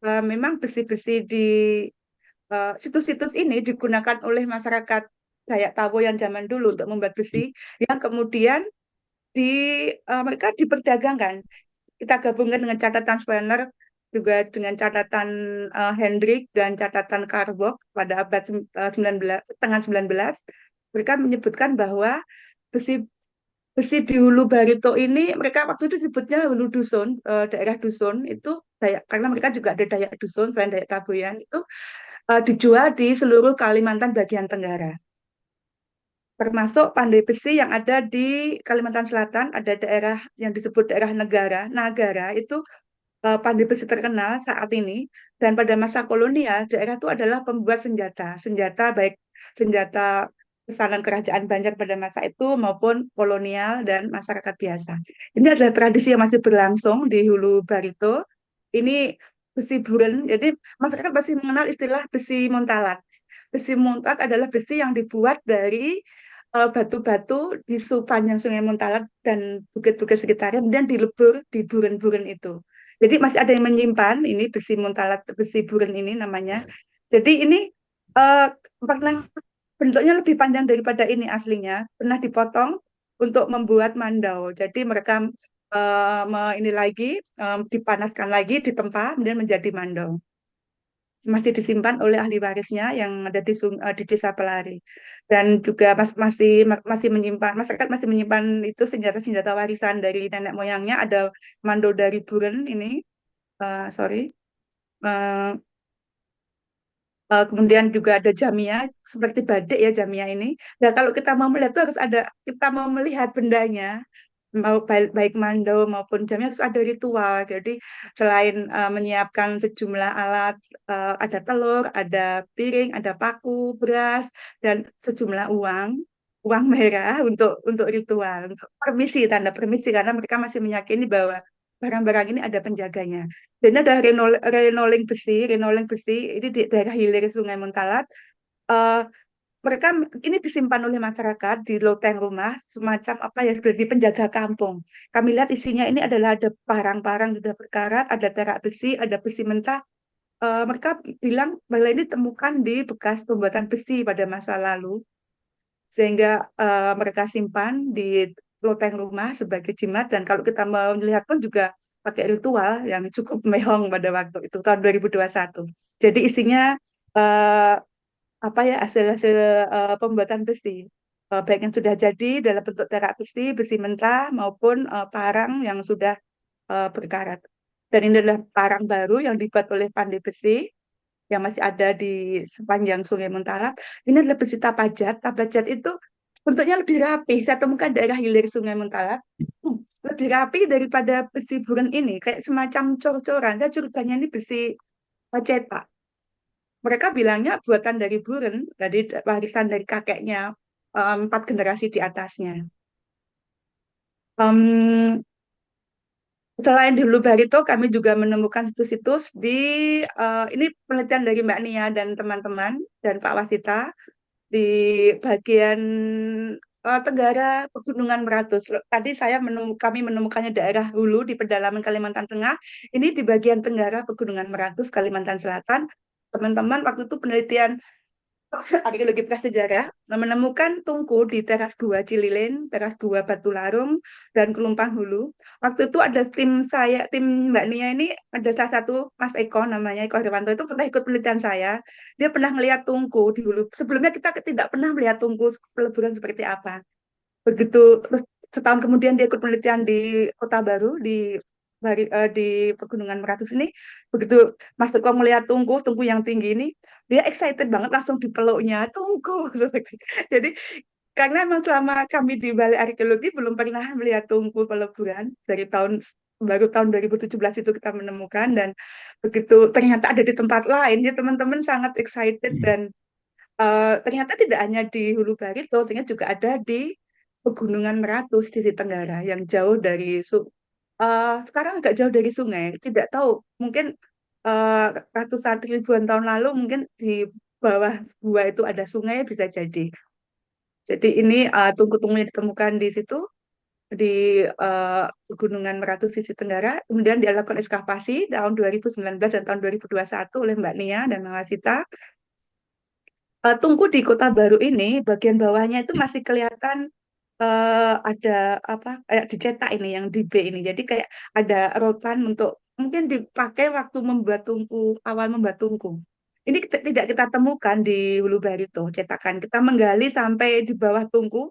memang besi-besi di situs-situs ini digunakan oleh masyarakat Dayak Tawo yang zaman dulu untuk membuat besi, yang kemudian mereka diperdagangkan. Kita gabungkan dengan catatan Schreiner, juga dengan catatan Hendrik dan catatan Karbok pada abad 19. Mereka menyebutkan bahwa besi di Hulu Barito ini mereka waktu itu disebutnya Hulu Dusun, daerah Dusun itu karena mereka juga ada Dayak Dusun selain Dayak Taboyan itu dijual di seluruh Kalimantan bagian Tenggara. Termasuk pandai besi yang ada di Kalimantan Selatan, ada daerah yang disebut daerah Nagara itu pandai besi terkenal saat ini. Dan pada masa kolonial, daerah itu adalah pembuat senjata baik senjata pesanan kerajaan Banjar pada masa itu maupun kolonial dan masyarakat biasa. Ini adalah tradisi yang masih berlangsung di Hulu Barito. Ini besi buren, jadi masyarakat masih mengenal istilah besi Muntalak. Besi Muntalak adalah besi yang dibuat dari batu-batu di sepanjang Sungai Muntalak dan bukit-bukit sekitarnya, kemudian dilebur di buren-buren itu. Jadi masih ada yang menyimpan ini besi Muntalak, besi buren ini namanya. Jadi ini pernah bentuknya lebih panjang daripada ini aslinya, pernah dipotong untuk membuat mandau. Jadi mereka ini lagi dipanaskan lagi, ditempa, kemudian menjadi mandau. masih disimpan oleh ahli warisnya yang ada di Desa Pelari. Dan juga masih menyimpan, masyarakat masih menyimpan itu senjata-senjata warisan dari nenek moyangnya. Ada mando dari Buren ini, sorry. Eh, Kemudian juga ada jamia seperti badik ya jamia ini. Nah kalau kita mau melihat tuh harus ada, kita mau melihat bendanya, baik mando maupun jamia harus ada ritual. Jadi selain menyiapkan sejumlah alat, ada telur, ada piring, ada paku, beras, dan sejumlah uang merah untuk ritual, untuk permisi, tanda permisi karena mereka masih meyakini bahwa barang-barang ini ada penjaganya. Dan ada renoling besi ini di daerah hilir Sungai Muntalat. Eh, Mereka ini disimpan oleh masyarakat di loteng rumah, semacam apa ya, seperti penjaga kampung. Kami lihat isinya ini adalah ada parang-parang sudah berkarat, ada terak besi, ada besi mentah. Mereka bilang bahwa ini temukan di bekas pembuatan besi pada masa lalu, sehingga mereka simpan di loteng rumah sebagai jimat. Dan kalau kita mau melihat pun juga pakai ritual yang cukup mehong pada waktu itu tahun 2021. Jadi isinya eh, apa ya, hasil-hasil pembuatan besi, baik yang sudah jadi dalam bentuk terak besi, besi mentah maupun parang yang sudah berkarat. Dan ini adalah parang baru yang dibuat oleh pandai besi yang masih ada di sepanjang Sungai Muntalat. Ini adalah besi tapajat. Tapajat itu bentuknya lebih rapi. Saya temukan daerah hilir Sungai Muntalat lebih rapi daripada besi buren ini, kayak semacam cor-coran. Saya curiganya ini besi cetak. Mereka bilangnya buatan dari buren, dari warisan dari kakeknya, 4 generasi di atasnya. Em, Selain di Hulu Barito, kami juga menemukan situs-situs ini penelitian dari Mbak Nia dan teman-teman dan Pak Wasita di bagian tenggara Pegunungan Meratus. Tadi kami menemukannya daerah Hulu di pedalaman Kalimantan Tengah. Ini di bagian tenggara Pegunungan Meratus, Kalimantan Selatan. Teman-teman waktu itu penelitian arkeologi prasejarah menemukan tungku di teras 2 Cililin, teras 2 Batu Larung, dan Kelumpang Hulu. Waktu itu ada tim Mbak Nia ini, ada salah satu Mas Eko, namanya Eko Herwanto, itu pernah ikut penelitian saya. Dia pernah melihat tungku di Hulu. Sebelumnya kita tidak pernah melihat tungku peleburan seperti apa. Begitu, terus setahun kemudian dia ikut penelitian di Kota Baru, di Pegunungan Meratus ini. Begitu Mas Teko melihat tungku yang tinggi ini, dia excited banget langsung dipeluknya tungku. Jadi karena memang selama kami di Balai Arkeologi belum pernah melihat tungku peleburan dari baru tahun 2017 itu kita menemukan, dan begitu ternyata ada di tempat lain, ya teman-teman sangat excited. Dan ternyata tidak hanya di Hulu Barito, ternyata juga ada di Pegunungan Meratus di sisi Tenggara yang jauh dari sekarang agak jauh dari sungai. Tidak tahu, mungkin ratusan ribuan tahun lalu mungkin di bawah gua itu ada sungai, bisa jadi. Jadi ini tungku-tungku yang ditemukan di situ di Pegunungan Meratus sisi Tenggara. Kemudian dilakukan ekskavasi tahun 2019 dan tahun 2021 oleh Mbak Nia dan Mbak Wasita. Tungku di Kota Baru ini bagian bawahnya itu masih kelihatan ada apa kayak dicetak ini yang di B ini. Jadi kayak ada rotan untuk mungkin dipakai waktu membuat tungku, awal membuat tungku. Ini tidak kita temukan di Hulu Barito cetakan. Kita menggali sampai di bawah tungku,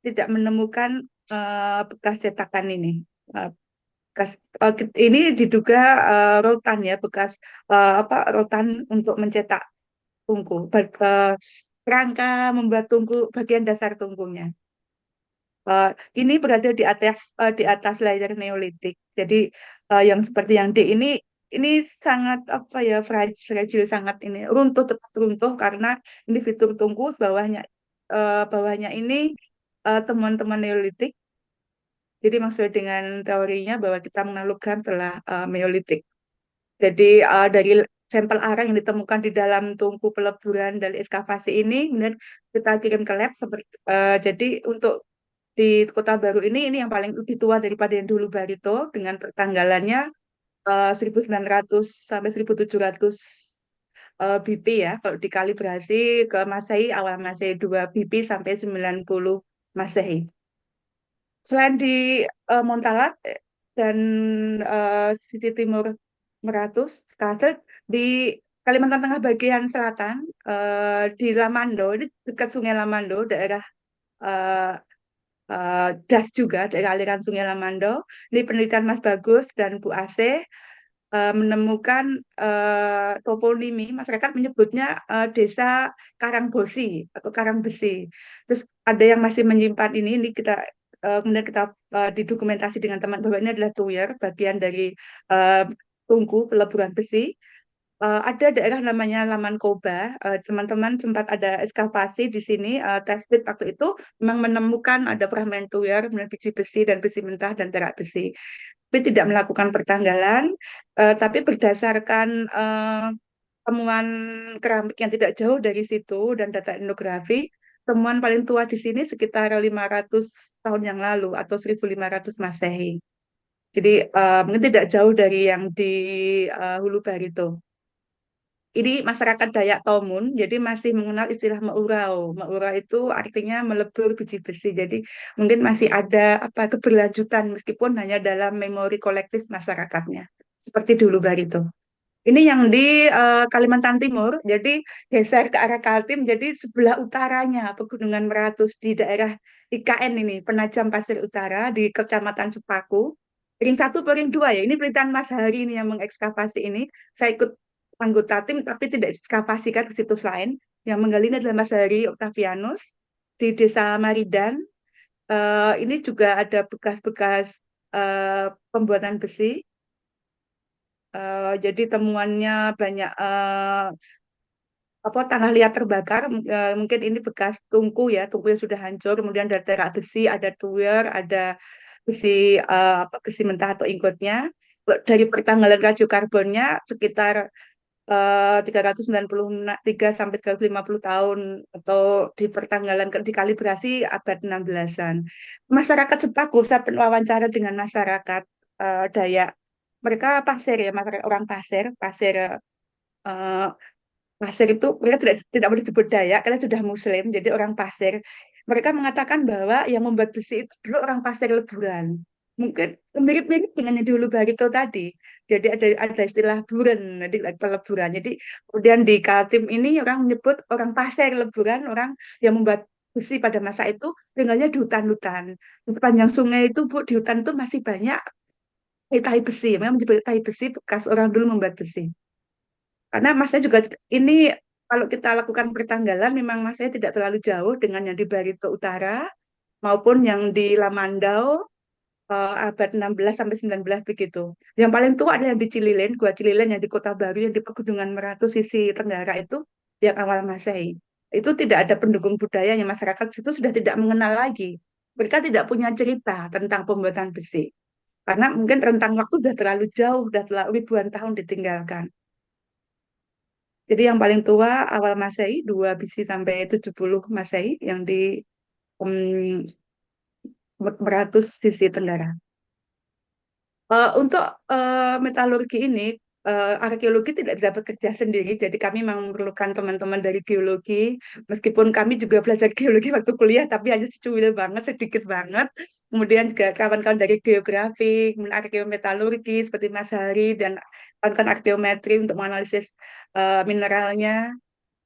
tidak menemukan bekas cetakan ini. Eh, bekas ini diduga rotan ya, bekas apa rotan untuk mencetak tungku, kerangka membuat tungku, bagian dasar tungkunya. Ini berada di atas layar Neolitik. Jadi yang seperti yang D ini sangat apa ya, fragile, sangat ini runtuh, cepat runtuh karena ini fitur tungku, bawahnya ini temuan-temuan Neolitik. Jadi maksud dengan teorinya bahwa kita mengenal logam setelah Neolitik. Jadi dari sampel arang yang ditemukan di dalam tungku peleburan dari ekskavasi ini, kemudian kita kirim ke lab. Jadi untuk di Kota Baru ini yang paling lebih tua daripada yang dulu Barito, dengan pertanggalannya 1900 sampai 1700 BP ya. Kalau dikalibrasi ke Masehi, awal Masehi 2 BP sampai 90 Masehi. Selain di Montalat dan sisi timur Meratus, Kasel, di Kalimantan Tengah bagian selatan, di Lamando, ini dekat Sungai Lamando, daerah eh, Das juga, daerah aliran Sungai Lamando. Ini penelitian Mas Bagus dan Bu Asih menemukan toponimi, masyarakat menyebutnya desa Karangbosi atau Karangbesi. Terus ada yang masih menyimpan ini kita kemudian kita didokumentasi dengan teman bahwa ini adalah Tuyer, bagian dari eh, tungku peleburan besi. Ada daerah namanya Lamankoba. Teman-teman sempat ada ekskavasi di sini, tes pit waktu itu memang menemukan ada fragmen tuyer, kemudian biji besi dan besi mentah dan perak besi. Tapi tidak melakukan pertanggalan, tapi berdasarkan temuan keramik yang tidak jauh dari situ dan data etnografi, temuan paling tua di sini sekitar 500 tahun yang lalu atau 1500 Masehi. Jadi mungkin tidak jauh dari yang di Hulu Barito. Ini masyarakat Dayak Tomun, jadi masih mengenal istilah Maurau. Maurau itu artinya melebur biji besi. Jadi mungkin masih ada apa keberlanjutan meskipun hanya dalam memori kolektif masyarakatnya. Seperti dulu Barito. Ini yang di Kalimantan Timur, jadi geser ke arah Kaltim, jadi sebelah utaranya Pegunungan Meratus di daerah IKN ini, Penajam Pasir Utara di Kecamatan Cepaku. Ring 1 per ring 2 ya, ini penelitian Mas Hari ini yang mengekskavasi ini. Saya ikut anggota tim tapi tidak ekskavasikan ke situs lain. Yang menggali ini adalah Mas Hari Octavianus di Desa Maridan. Ini juga ada bekas-bekas pembuatan besi. Jadi temuannya banyak tanah liat terbakar. Mungkin ini bekas tungku ya, tungku yang sudah hancur. Kemudian ada terak besi, ada tuyer, ada besi besi mentah atau ingotnya. Dari pertanggalan radiokarbonnya sekitar 393 sampai 350 tahun atau di pertanggalan dikalibrasi abad 16-an. Masyarakat Cepaku, saya wawancara dengan masyarakat Dayak. Mereka pasir ya, masyarakat orang pasir, eh, pasir itu mereka tidak boleh disebut Dayak karena sudah Muslim, jadi orang pasir. Mereka mengatakan bahwa yang membuat besi itu dulu orang pasir leburan. Mungkin mirip-mirip dengan yang di Hulu Barito tadi. Jadi ada istilah buren, jadi peleburan. Jadi kemudian di Kaltim ini orang menyebut orang pasir leburan, orang yang membuat besi pada masa itu tinggalnya di hutan-hutan. Di sepanjang sungai itu, Bu, di hutan itu masih banyak tahi besi. Memang menyebut tahi besi bekas orang dulu membuat besi. Karena masnya juga ini kalau kita lakukan pertanggalan memang masnya tidak terlalu jauh dengan yang di Barito Utara maupun yang di Lamandau abad 16 sampai 19 begitu. Yang paling tua ada yang di Cililin, Gua Cililin yang di Kota Baru yang di Pegunungan Meratu sisi tenggara itu yang awal Masehi. Itu tidak ada pendukung budaya yang masyarakat itu sudah tidak mengenal lagi. Mereka tidak punya cerita tentang pembuatan besi. Karena mungkin rentang waktu sudah terlalu jauh, sudah terlalu ribuan tahun ditinggalkan. Jadi yang paling tua awal Masehi 2 BC sampai 70 Masehi yang di Meratus sisi tenggara. Untuk metalurgi ini arkeologi tidak bisa bekerja sendiri, jadi kami memang memerlukan teman-teman dari geologi. Meskipun kami juga belajar geologi waktu kuliah, tapi hanya secuil banget, sedikit banget. Kemudian juga kawan-kawan dari geografi, kemudian arkeometalurgi seperti Mas Hari dan kawan-kawan arkeometri untuk menganalisis mineralnya.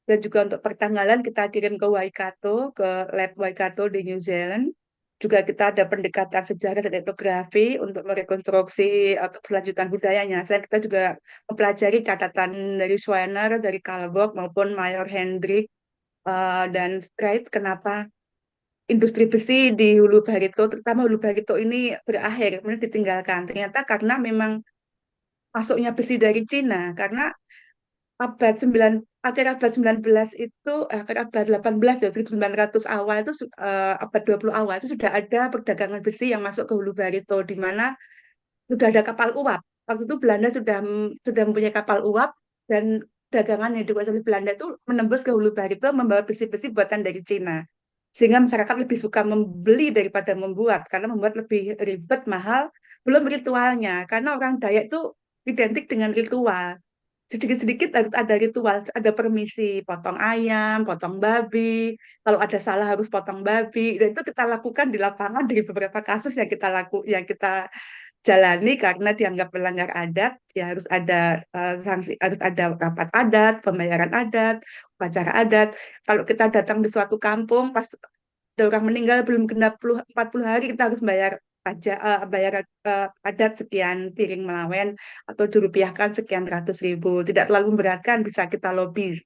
Dan juga untuk pertanggalan kita kirim ke Waikato, ke lab Waikato di New Zealand. Juga kita ada pendekatan sejarah dan etnografi untuk merekonstruksi keberlanjutan budayanya. Selain kita juga mempelajari catatan dari Schweiner, dari Kalbok maupun Mayor Hendrik dan Streit, kenapa industri besi di Hulu Barito, terutama Hulu Barito ini berakhir, kemudian ditinggalkan. Ternyata karena memang masuknya besi dari Cina, karena akhir abad 19 itu, akhir abad 18 ya, 1900 awal itu, abad 20 awal itu sudah ada perdagangan besi yang masuk ke Hulu Barito, di mana sudah ada kapal uap. Waktu itu Belanda sudah mempunyai kapal uap, dan dagangan yang dikuasai oleh Belanda itu menembus ke Hulu Barito membawa besi-besi buatan dari Cina. Sehingga masyarakat lebih suka membeli daripada membuat, karena membuat lebih ribet, mahal, belum ritualnya. Karena orang Dayak itu identik dengan ritual. Sedikit-sedikit ada ritual, ada permisi potong ayam, potong babi, kalau ada salah harus potong babi, dan itu kita lakukan di lapangan dari beberapa kasus yang kita jalani karena dianggap melanggar adat, ya harus ada sanksi, harus ada rapat adat, pembayaran adat, upacara adat. Kalau kita datang di suatu kampung, pas ada orang meninggal belum genap 40 hari, kita harus bayar pajak, bayar adat sekian piring melawen atau dirupiahkan sekian ratus ribu. Tidak terlalu memberatkan, bisa kita lobby.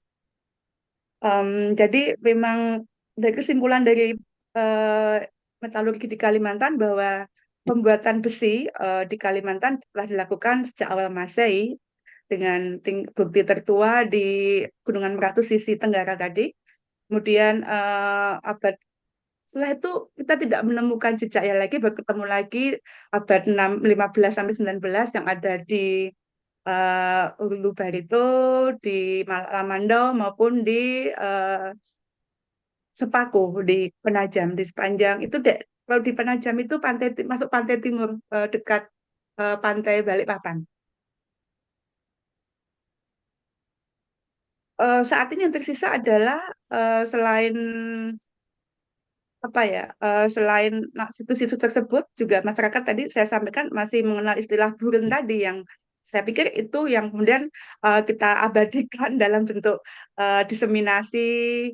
Jadi memang dari kesimpulan dari eh, metalurgi di Kalimantan bahwa pembuatan besi di Kalimantan telah dilakukan sejak awal Masehi dengan bukti tertua di Gunungan Meratus sisi tenggara tadi. Kemudian abad setelah itu kita tidak menemukan jejaknya lagi, baru ketemu lagi abad 15 sampai 19 yang ada di Ulu Barito, di Lamandau maupun di Sepaku, di Penajam, di sepanjang itu kalau di Penajam itu masuk pantai timur dekat pantai Balikpapan. Saat ini yang tersisa adalah selain apa ya, selain situs-situs tersebut juga masyarakat tadi saya sampaikan masih mengenal istilah buren tadi yang saya pikir itu yang kemudian kita abadikan dalam bentuk diseminasi.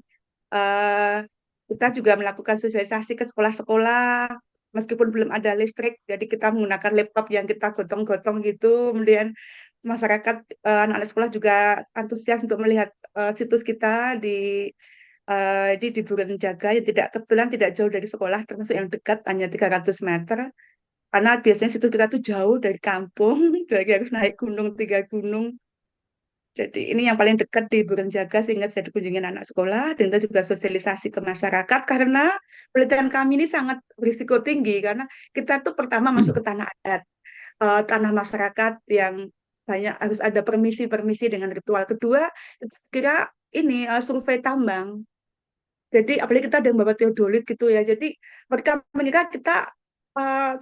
eh, Kita juga melakukan sosialisasi ke sekolah-sekolah meskipun belum ada listrik, jadi kita menggunakan laptop yang kita gotong-gotong gitu. Kemudian masyarakat, anak-anak sekolah juga antusias untuk melihat situs kita di Buren Jaga yang kebetulan tidak jauh dari sekolah, termasuk yang dekat hanya 300 meter. Karena biasanya situ kita tuh jauh dari kampung, dari harus naik gunung 3 gunung. Jadi ini yang paling dekat di Buren Jaga sehingga bisa dikunjungi anak sekolah dan kita juga sosialisasi ke masyarakat karena penelitian kami ini sangat berisiko tinggi karena kita tuh pertama masuk ke tanah adat, tanah masyarakat yang banyak harus ada permisi-permisi dengan ritual. Kedua, kira ini survei tambang. Jadi apalagi kita ada yang bawa teodolit gitu ya. Jadi mereka mengira kita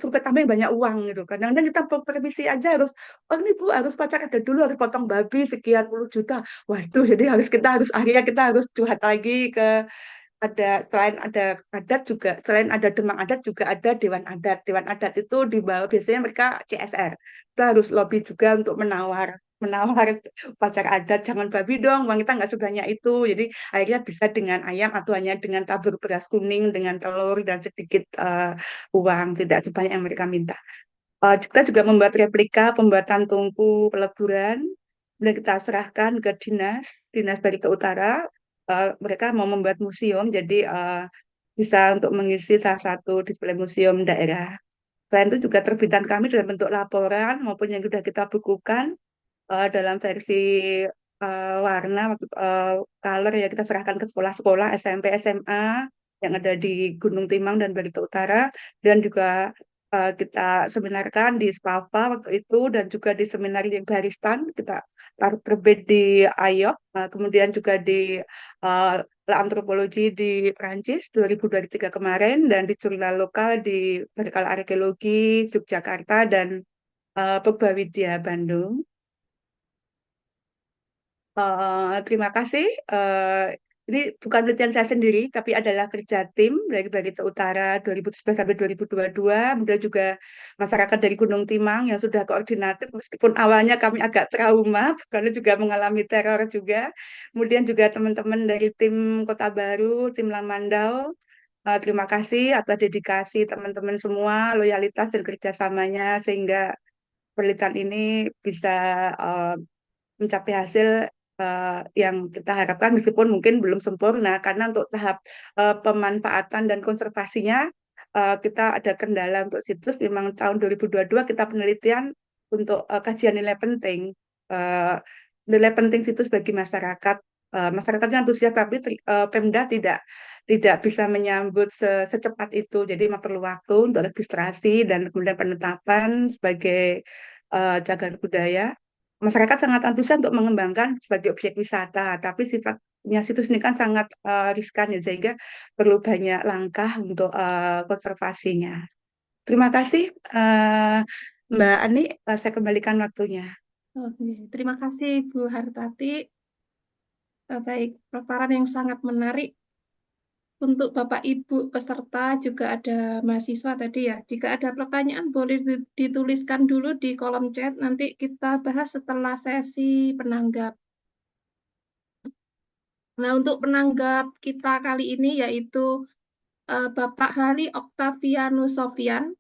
survei tambang banyak uang gitu. Kadang-kadang kita permisi aja harus, oh ini Bu harus pacar ada dulu, harus potong babi sekian puluh juta. Waduh, jadi akhirnya kita harus curhat lagi ke selain ada adat juga, selain ada demang adat juga ada dewan adat. Dewan adat itu di bawah biasanya mereka CSR. Kita harus lobby juga untuk menawar upacara adat, jangan babi dong, uang kita nggak sebanyak itu. Jadi akhirnya bisa dengan ayam atau hanya dengan tabur beras kuning, dengan telur dan sedikit uang, tidak sebanyak yang mereka minta. Kita juga membuat replika pembuatan tungku peleburan, kemudian kita serahkan ke Dinas Barito Utara. Mereka mau membuat museum, jadi bisa untuk mengisi salah satu display museum daerah. Selain itu juga terbitan kami dalam bentuk laporan maupun yang sudah kita bukukan dalam versi warna color ya kita serahkan ke sekolah-sekolah SMP SMA yang ada di Gunung Timang dan Barito Utara dan juga kita seminarkan di SPAVA waktu itu dan juga di seminar yang Baristan kita terbit di IOP, kemudian juga di La Antropologi di Prancis 2023 kemarin dan di jurnal lokal di Berkala Arkeologi Yogyakarta dan Purbawidya Bandung. Terima kasih. Ini bukan penelitian saya sendiri, tapi adalah kerja tim dari Barito Utara 2011 sampai 2022. Kemudian juga masyarakat dari Gunung Timang yang sudah koordinatif, meskipun awalnya kami agak trauma, karena juga mengalami teror juga. Kemudian juga teman-teman dari tim Kota Baru, tim Lamandau. Terima kasih atas dedikasi teman-teman semua, loyalitas dan kerjasamanya, sehingga penelitian ini bisa mencapai hasil yang kita harapkan meskipun mungkin belum sempurna karena untuk tahap pemanfaatan dan konservasinya kita ada kendala untuk situs. Memang tahun 2022 kita penelitian untuk kajian nilai penting situs bagi masyarakat. Masyarakatnya antusias tapi Pemda tidak bisa menyambut secepat itu. Jadi memang perlu waktu untuk registrasi dan kemudian penetapan sebagai cagar budaya. Masyarakat sangat antusias untuk mengembangkan sebagai objek wisata, tapi sifatnya situs ini kan sangat riskan ya, sehingga perlu banyak langkah untuk konservasinya. Terima kasih, Mbak Ani. Saya kembalikan waktunya.
Oke, terima kasih Bu Hartati. Baik, paparan yang sangat menarik untuk Bapak Ibu peserta juga ada mahasiswa tadi ya. Jika ada pertanyaan boleh dituliskan dulu di kolom chat, nanti kita bahas setelah sesi penanggap. Nah, untuk penanggap kita kali ini yaitu Bapak Hari Oktavianus Sofyan.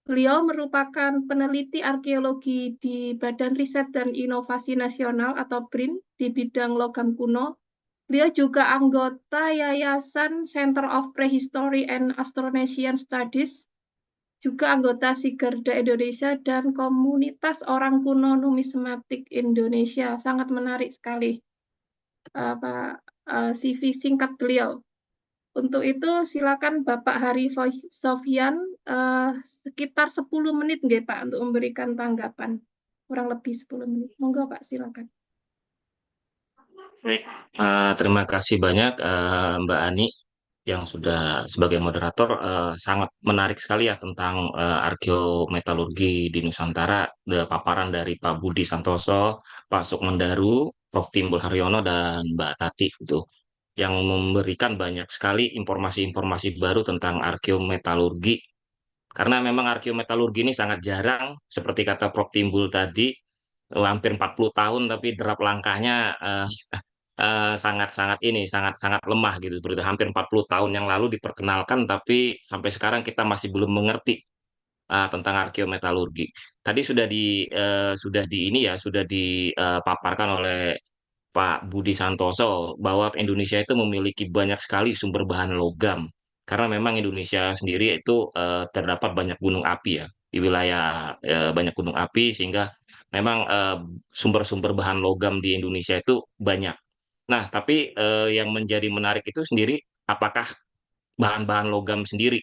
Beliau merupakan peneliti arkeologi di Badan Riset dan Inovasi Nasional atau BRIN di bidang logam kuno. Beliau juga anggota Yayasan Center of Prehistory and Austronesian Studies, juga anggota Sigerda Indonesia dan Komunitas Orang Kuno Numismatik Indonesia. Sangat menarik sekali CV singkat beliau. Untuk itu silakan Bapak Hari Sofyan sekitar 10 menit nggih Pak untuk memberikan tanggapan. Kurang lebih 10 menit. Monggo Pak, silakan.
Baik, terima kasih banyak Mbak Ani yang sudah sebagai moderator. Sangat menarik sekali ya tentang arkeometalurgi di Nusantara, paparan dari Pak Budi Santoso, Pak Sukmandaru, Prof. Timbul Haryono, dan Mbak Tati itu yang memberikan banyak sekali informasi-informasi baru tentang arkeometalurgi. Karena memang arkeometalurgi ini sangat jarang, seperti kata Prof. Timbul tadi, hampir 40 tahun tapi derap langkahnya sangat lemah gitu. Seperti hampir 40 tahun yang lalu diperkenalkan tapi sampai sekarang kita masih belum mengerti tentang arkeometalurgi. Tadi sudah dipaparkan oleh Pak Budi Santoso bahwa Indonesia itu memiliki banyak sekali sumber bahan logam. Karena memang Indonesia sendiri itu terdapat banyak gunung api ya. Di wilayah banyak gunung api sehingga memang sumber-sumber bahan logam di Indonesia itu banyak. Nah, tapi yang menjadi menarik itu sendiri, apakah bahan-bahan logam sendiri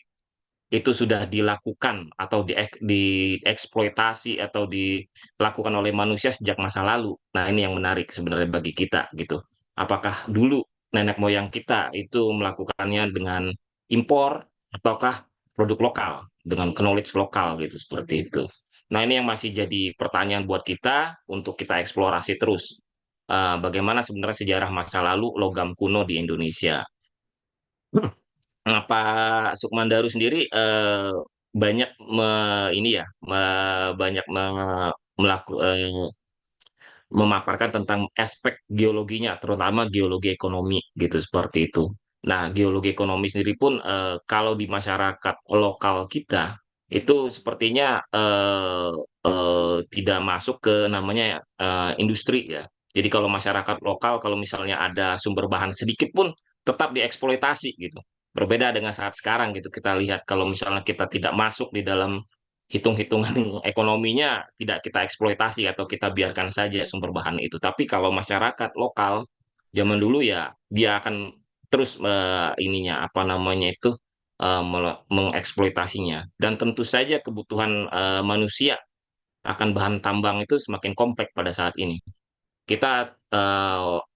itu sudah dilakukan atau dieksploitasi atau dilakukan oleh manusia sejak masa lalu. Nah, ini yang menarik sebenarnya bagi kita gitu. Apakah dulu nenek moyang kita itu melakukannya dengan impor ataukah produk lokal dengan knowledge lokal gitu seperti itu. Nah, ini yang masih jadi pertanyaan buat kita untuk kita eksplorasi terus. Bagaimana sebenarnya sejarah masa lalu logam kuno di Indonesia. Nah, Pak Sukmandaru sendiri banyak memaparkan tentang aspek geologinya, terutama geologi ekonomi gitu seperti itu. Nah, geologi ekonomi sendiri pun kalau di masyarakat lokal kita itu sepertinya tidak masuk ke namanya industri ya. Jadi kalau masyarakat lokal, kalau misalnya ada sumber bahan sedikit pun tetap dieksploitasi gitu. Berbeda dengan saat sekarang gitu. Kita lihat kalau misalnya kita tidak masuk di dalam hitung-hitungan ekonominya, tidak kita eksploitasi atau kita biarkan saja sumber bahan itu. Tapi kalau masyarakat lokal zaman dulu ya dia akan terus mengeksploitasinya. Dan tentu saja kebutuhan manusia akan bahan tambang itu semakin kompleks pada saat ini. Kita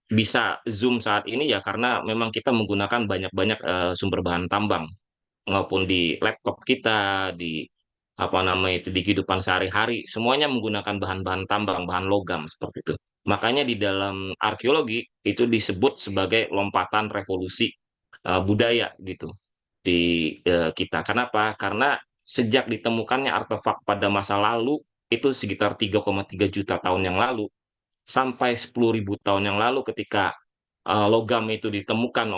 bisa zoom saat ini ya karena memang kita menggunakan banyak-banyak sumber bahan tambang maupun di laptop kita, di di kehidupan sehari-hari, semuanya menggunakan bahan-bahan tambang, bahan logam seperti itu. Makanya di dalam arkeologi itu disebut sebagai lompatan revolusi budaya gitu di kita. Kenapa? Karena sejak ditemukannya artefak pada masa lalu itu sekitar 3,3 juta tahun yang lalu sampai 10.000 tahun yang lalu ketika logam itu ditemukan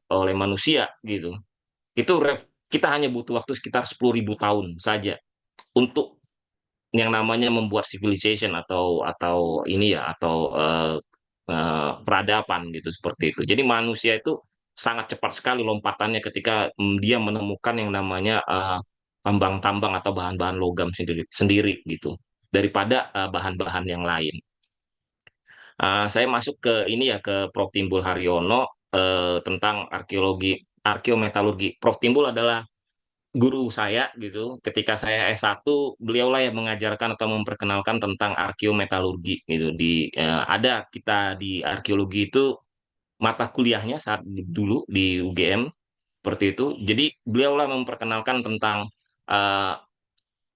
oleh manusia gitu. Kita hanya butuh waktu sekitar 10.000 tahun saja untuk yang namanya membuat civilization atau ini ya atau peradaban gitu seperti itu. Jadi manusia itu sangat cepat sekali lompatannya ketika dia menemukan yang namanya tambang-tambang atau bahan-bahan logam sendiri gitu daripada bahan-bahan yang lain. Saya masuk ke ini ya ke Prof. Timbul Haryono tentang arkeometalurgi. Prof. Timbul adalah guru saya gitu. Ketika saya S1, beliaulah yang mengajarkan atau memperkenalkan tentang arkeometalurgi gitu. Ada kita di arkeologi itu mata kuliahnya saat dulu di UGM seperti itu. Jadi beliaulah memperkenalkan tentang eh,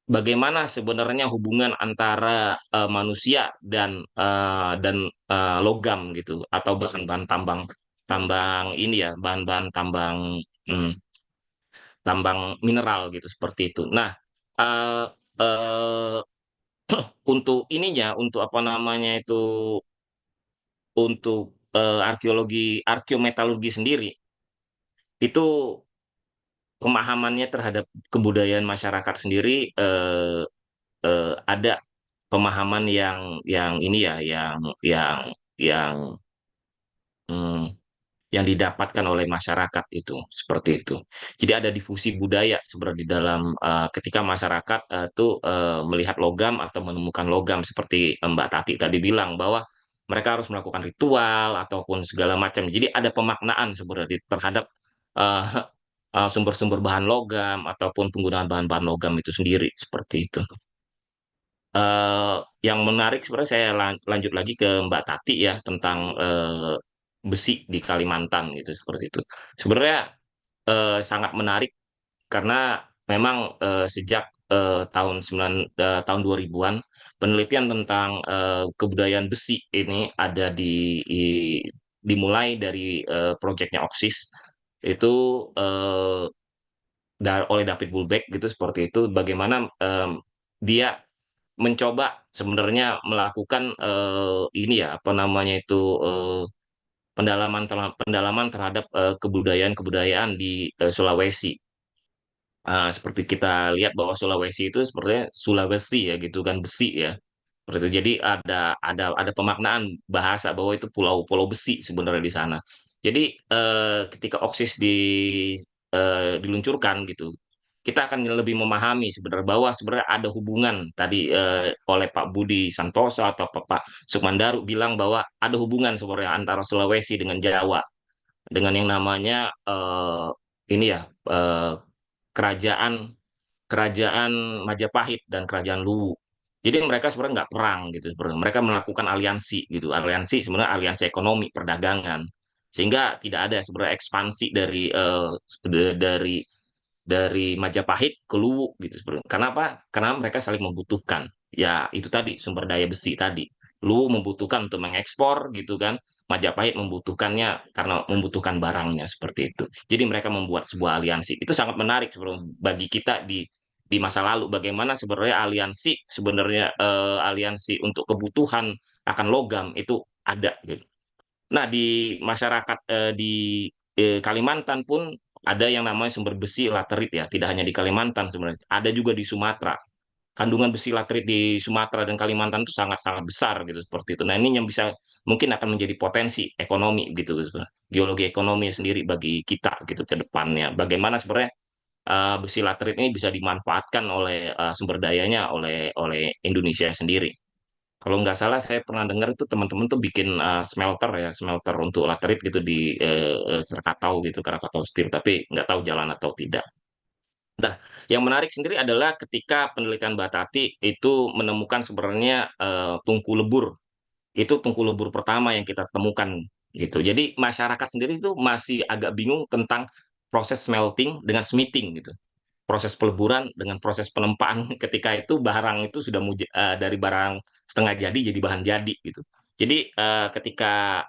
bagaimana sebenarnya hubungan antara manusia dan logam gitu atau bahan-bahan tambang ini ya bahan-bahan tambang Hmm, tambang mineral gitu seperti itu. Nah, eh, eh, untuk ininya, untuk apa namanya itu, untuk arkeologi, arkeometalurgi sendiri itu pemahamannya terhadap kebudayaan masyarakat sendiri, ada pemahaman yang ini ya, yang hmm, yang didapatkan oleh masyarakat itu seperti itu. Jadi ada difusi budaya sebenarnya di dalam, ketika masyarakat tuh melihat logam atau menemukan logam seperti Mbak Tati tadi bilang bahwa mereka harus melakukan ritual ataupun segala macam. Jadi ada pemaknaan sebenarnya terhadap eh, sumber-sumber bahan logam ataupun penggunaan bahan-bahan logam itu sendiri seperti itu. eh yang menarik sebenarnya saya lanjut lagi ke Mbak Tati ya tentang besi di Kalimantan gitu seperti itu. Sebenarnya sangat menarik karena memang sejak tahun 2000-an penelitian tentang kebudayaan besi ini ada dimulai dari proyeknya OXIS itu, eh, oleh David Bulbeck gitu seperti itu, bagaimana dia mencoba sebenarnya melakukan ini ya apa namanya itu, pendalaman terhadap kebudayaan-kebudayaan di Sulawesi. Seperti kita lihat bahwa Sulawesi itu sebenarnya Sulawesi ya gitu kan, besi ya. Seperti itu. Jadi ada pemaknaan bahasa bahwa itu pulau-pulau besi sebenarnya di sana. Jadi ketika OXIS diluncurkan gitu, kita akan lebih memahami sebenarnya bahwa sebenarnya ada hubungan tadi oleh Pak Budi Santoso atau Pak Sukmandaru bilang bahwa ada hubungan sebenarnya antara Sulawesi dengan Jawa dengan yang namanya ini ya, kerajaan kerajaan Majapahit dan kerajaan Luwu. Jadi mereka sebenarnya nggak perang gitu sebenarnya. Mereka melakukan aliansi gitu. Aliansi sebenarnya aliansi ekonomi perdagangan. Sehingga tidak ada sebenarnya ekspansi dari Majapahit ke Luwu gitu sebenarnya. Kenapa? Karena mereka saling membutuhkan. Ya itu tadi sumber daya besi tadi. Luwu membutuhkan untuk mengekspor gitu kan. Majapahit membutuhkannya karena membutuhkan barangnya seperti itu. Jadi mereka membuat sebuah aliansi. Itu sangat menarik sebenarnya bagi kita di masa lalu. Bagaimana sebenarnya aliansi untuk kebutuhan akan logam itu ada gitu. Nah, di masyarakat di Kalimantan pun ada yang namanya sumber besi laterit ya, tidak hanya di Kalimantan sebenarnya, ada juga di Sumatera. Kandungan besi laterit di Sumatera dan Kalimantan itu sangat-sangat besar gitu seperti itu. Nah, ini yang bisa mungkin akan menjadi potensi ekonomi gitu sebenarnya. Geologi ekonomi sendiri bagi kita gitu ke depannya. Bagaimana sebenarnya besi laterit ini bisa dimanfaatkan oleh sumber dayanya oleh Indonesia sendiri. Kalau nggak salah saya pernah dengar itu teman-teman tuh bikin smelter ya, smelter untuk laterit gitu di Krakatau gitu, Krakatau Steel, tapi nggak tahu jalan atau tidak. Nah, yang menarik sendiri adalah ketika penelitian Batati itu menemukan sebenarnya tungku lebur. Itu tungku lebur pertama yang kita temukan gitu. Jadi masyarakat sendiri itu masih agak bingung tentang proses smelting dengan smithing gitu, proses peleburan dengan proses penempaan ketika itu barang itu sudah dari barang setengah jadi bahan jadi gitu. Jadi ketika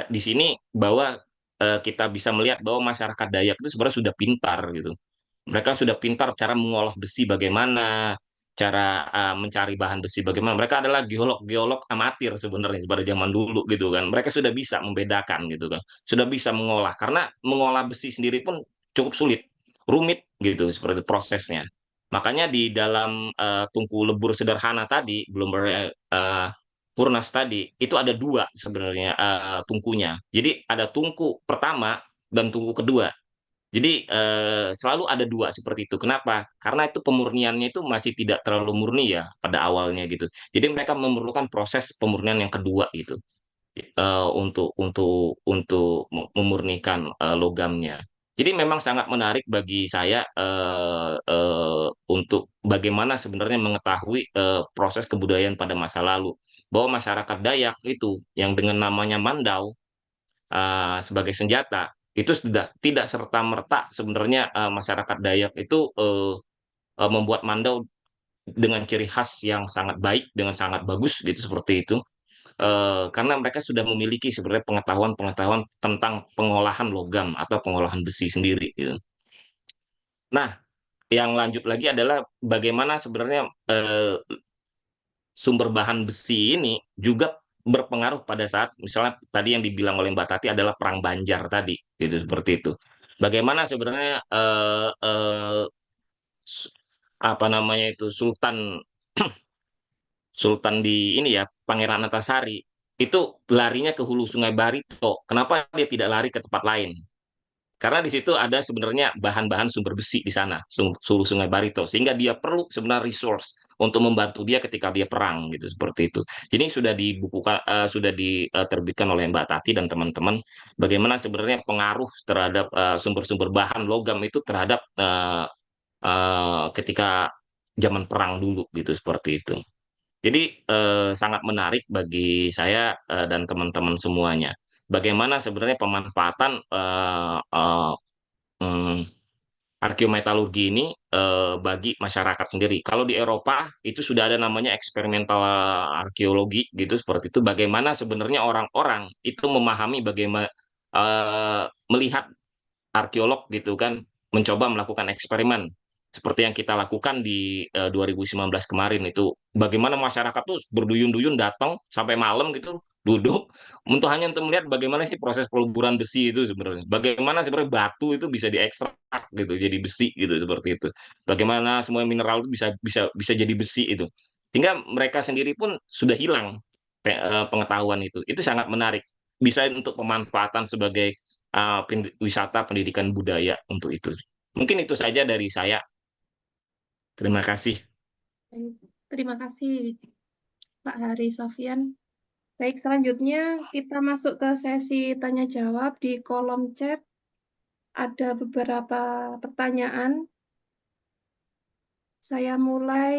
di sini bahwa kita bisa melihat bahwa masyarakat Dayak itu sebenarnya sudah pintar gitu. Mereka sudah pintar cara mengolah besi bagaimana, cara mencari bahan besi bagaimana. Mereka adalah geolog-geolog amatir sebenarnya pada zaman dulu gitu kan. Mereka sudah bisa membedakan gitu kan. Sudah bisa mengolah karena mengolah besi sendiri pun cukup sulit, rumit gitu seperti prosesnya. Makanya di dalam tungku lebur sederhana tadi, belum Purnas tadi, itu ada dua sebenarnya tungkunya. Jadi ada tungku pertama dan tungku kedua. Jadi selalu ada dua seperti itu. Kenapa? Karena itu pemurniannya itu masih tidak terlalu murni ya pada awalnya gitu. Jadi mereka memerlukan proses pemurnian yang kedua gitu untuk memurnikan logamnya. Jadi memang sangat menarik bagi saya untuk bagaimana sebenarnya mengetahui proses kebudayaan pada masa lalu. Bahwa masyarakat Dayak itu yang dengan namanya Mandau sebagai senjata itu sudah tidak serta-merta sebenarnya masyarakat Dayak itu membuat mandau dengan ciri khas yang sangat baik, dengan sangat bagus gitu seperti itu. karena mereka sudah memiliki sebenarnya pengetahuan-pengetahuan tentang pengolahan logam atau pengolahan besi sendiri gitu. Nah, yang lanjut lagi adalah bagaimana sebenarnya sumber bahan besi ini juga berpengaruh pada saat misalnya tadi yang dibilang oleh Mbak Tati adalah perang Banjar tadi, gitu seperti itu. Bagaimana sebenarnya s- apa namanya itu Sultan Sultan di ini ya Pangeran Antasari itu larinya ke hulu Sungai Barito. Kenapa dia tidak lari ke tempat lain? Karena di situ ada sebenarnya bahan-bahan sumber besi di sana, hulu Sungai Barito, sehingga dia perlu sebenarnya resource untuk membantu dia ketika dia perang gitu seperti itu. Jadi sudah dibukukan, sudah diterbitkan oleh Mbak Tati dan teman-teman bagaimana sebenarnya pengaruh terhadap sumber-sumber bahan logam itu terhadap ketika zaman perang dulu gitu seperti itu. Jadi sangat menarik bagi saya dan teman-teman semuanya. Bagaimana sebenarnya pemanfaatan hmm, arkeometalurgi ini bagi masyarakat sendiri. Kalau di Eropa itu sudah ada namanya eksperimental arkeologi gitu seperti itu. Bagaimana sebenarnya orang-orang itu memahami bagaimana melihat arkeolog gitu kan mencoba melakukan eksperimen seperti yang kita lakukan di 2019 kemarin itu bagaimana masyarakat tuh berduyun-duyun datang sampai malam gitu duduk hanya untuk melihat bagaimana sih proses peluburan besi itu sebenarnya bagaimana sebenarnya batu itu bisa diekstrak gitu jadi besi gitu seperti itu bagaimana semua mineral itu bisa bisa bisa jadi besi itu sehingga mereka sendiri pun sudah hilang pengetahuan itu sangat menarik bisa untuk pemanfaatan sebagai wisata pendidikan budaya untuk itu. Mungkin itu saja dari saya. Terima kasih.
Terima kasih, Pak Hari Sofyan. Baik, selanjutnya kita masuk ke sesi tanya jawab. Di kolom chat ada beberapa pertanyaan. Saya mulai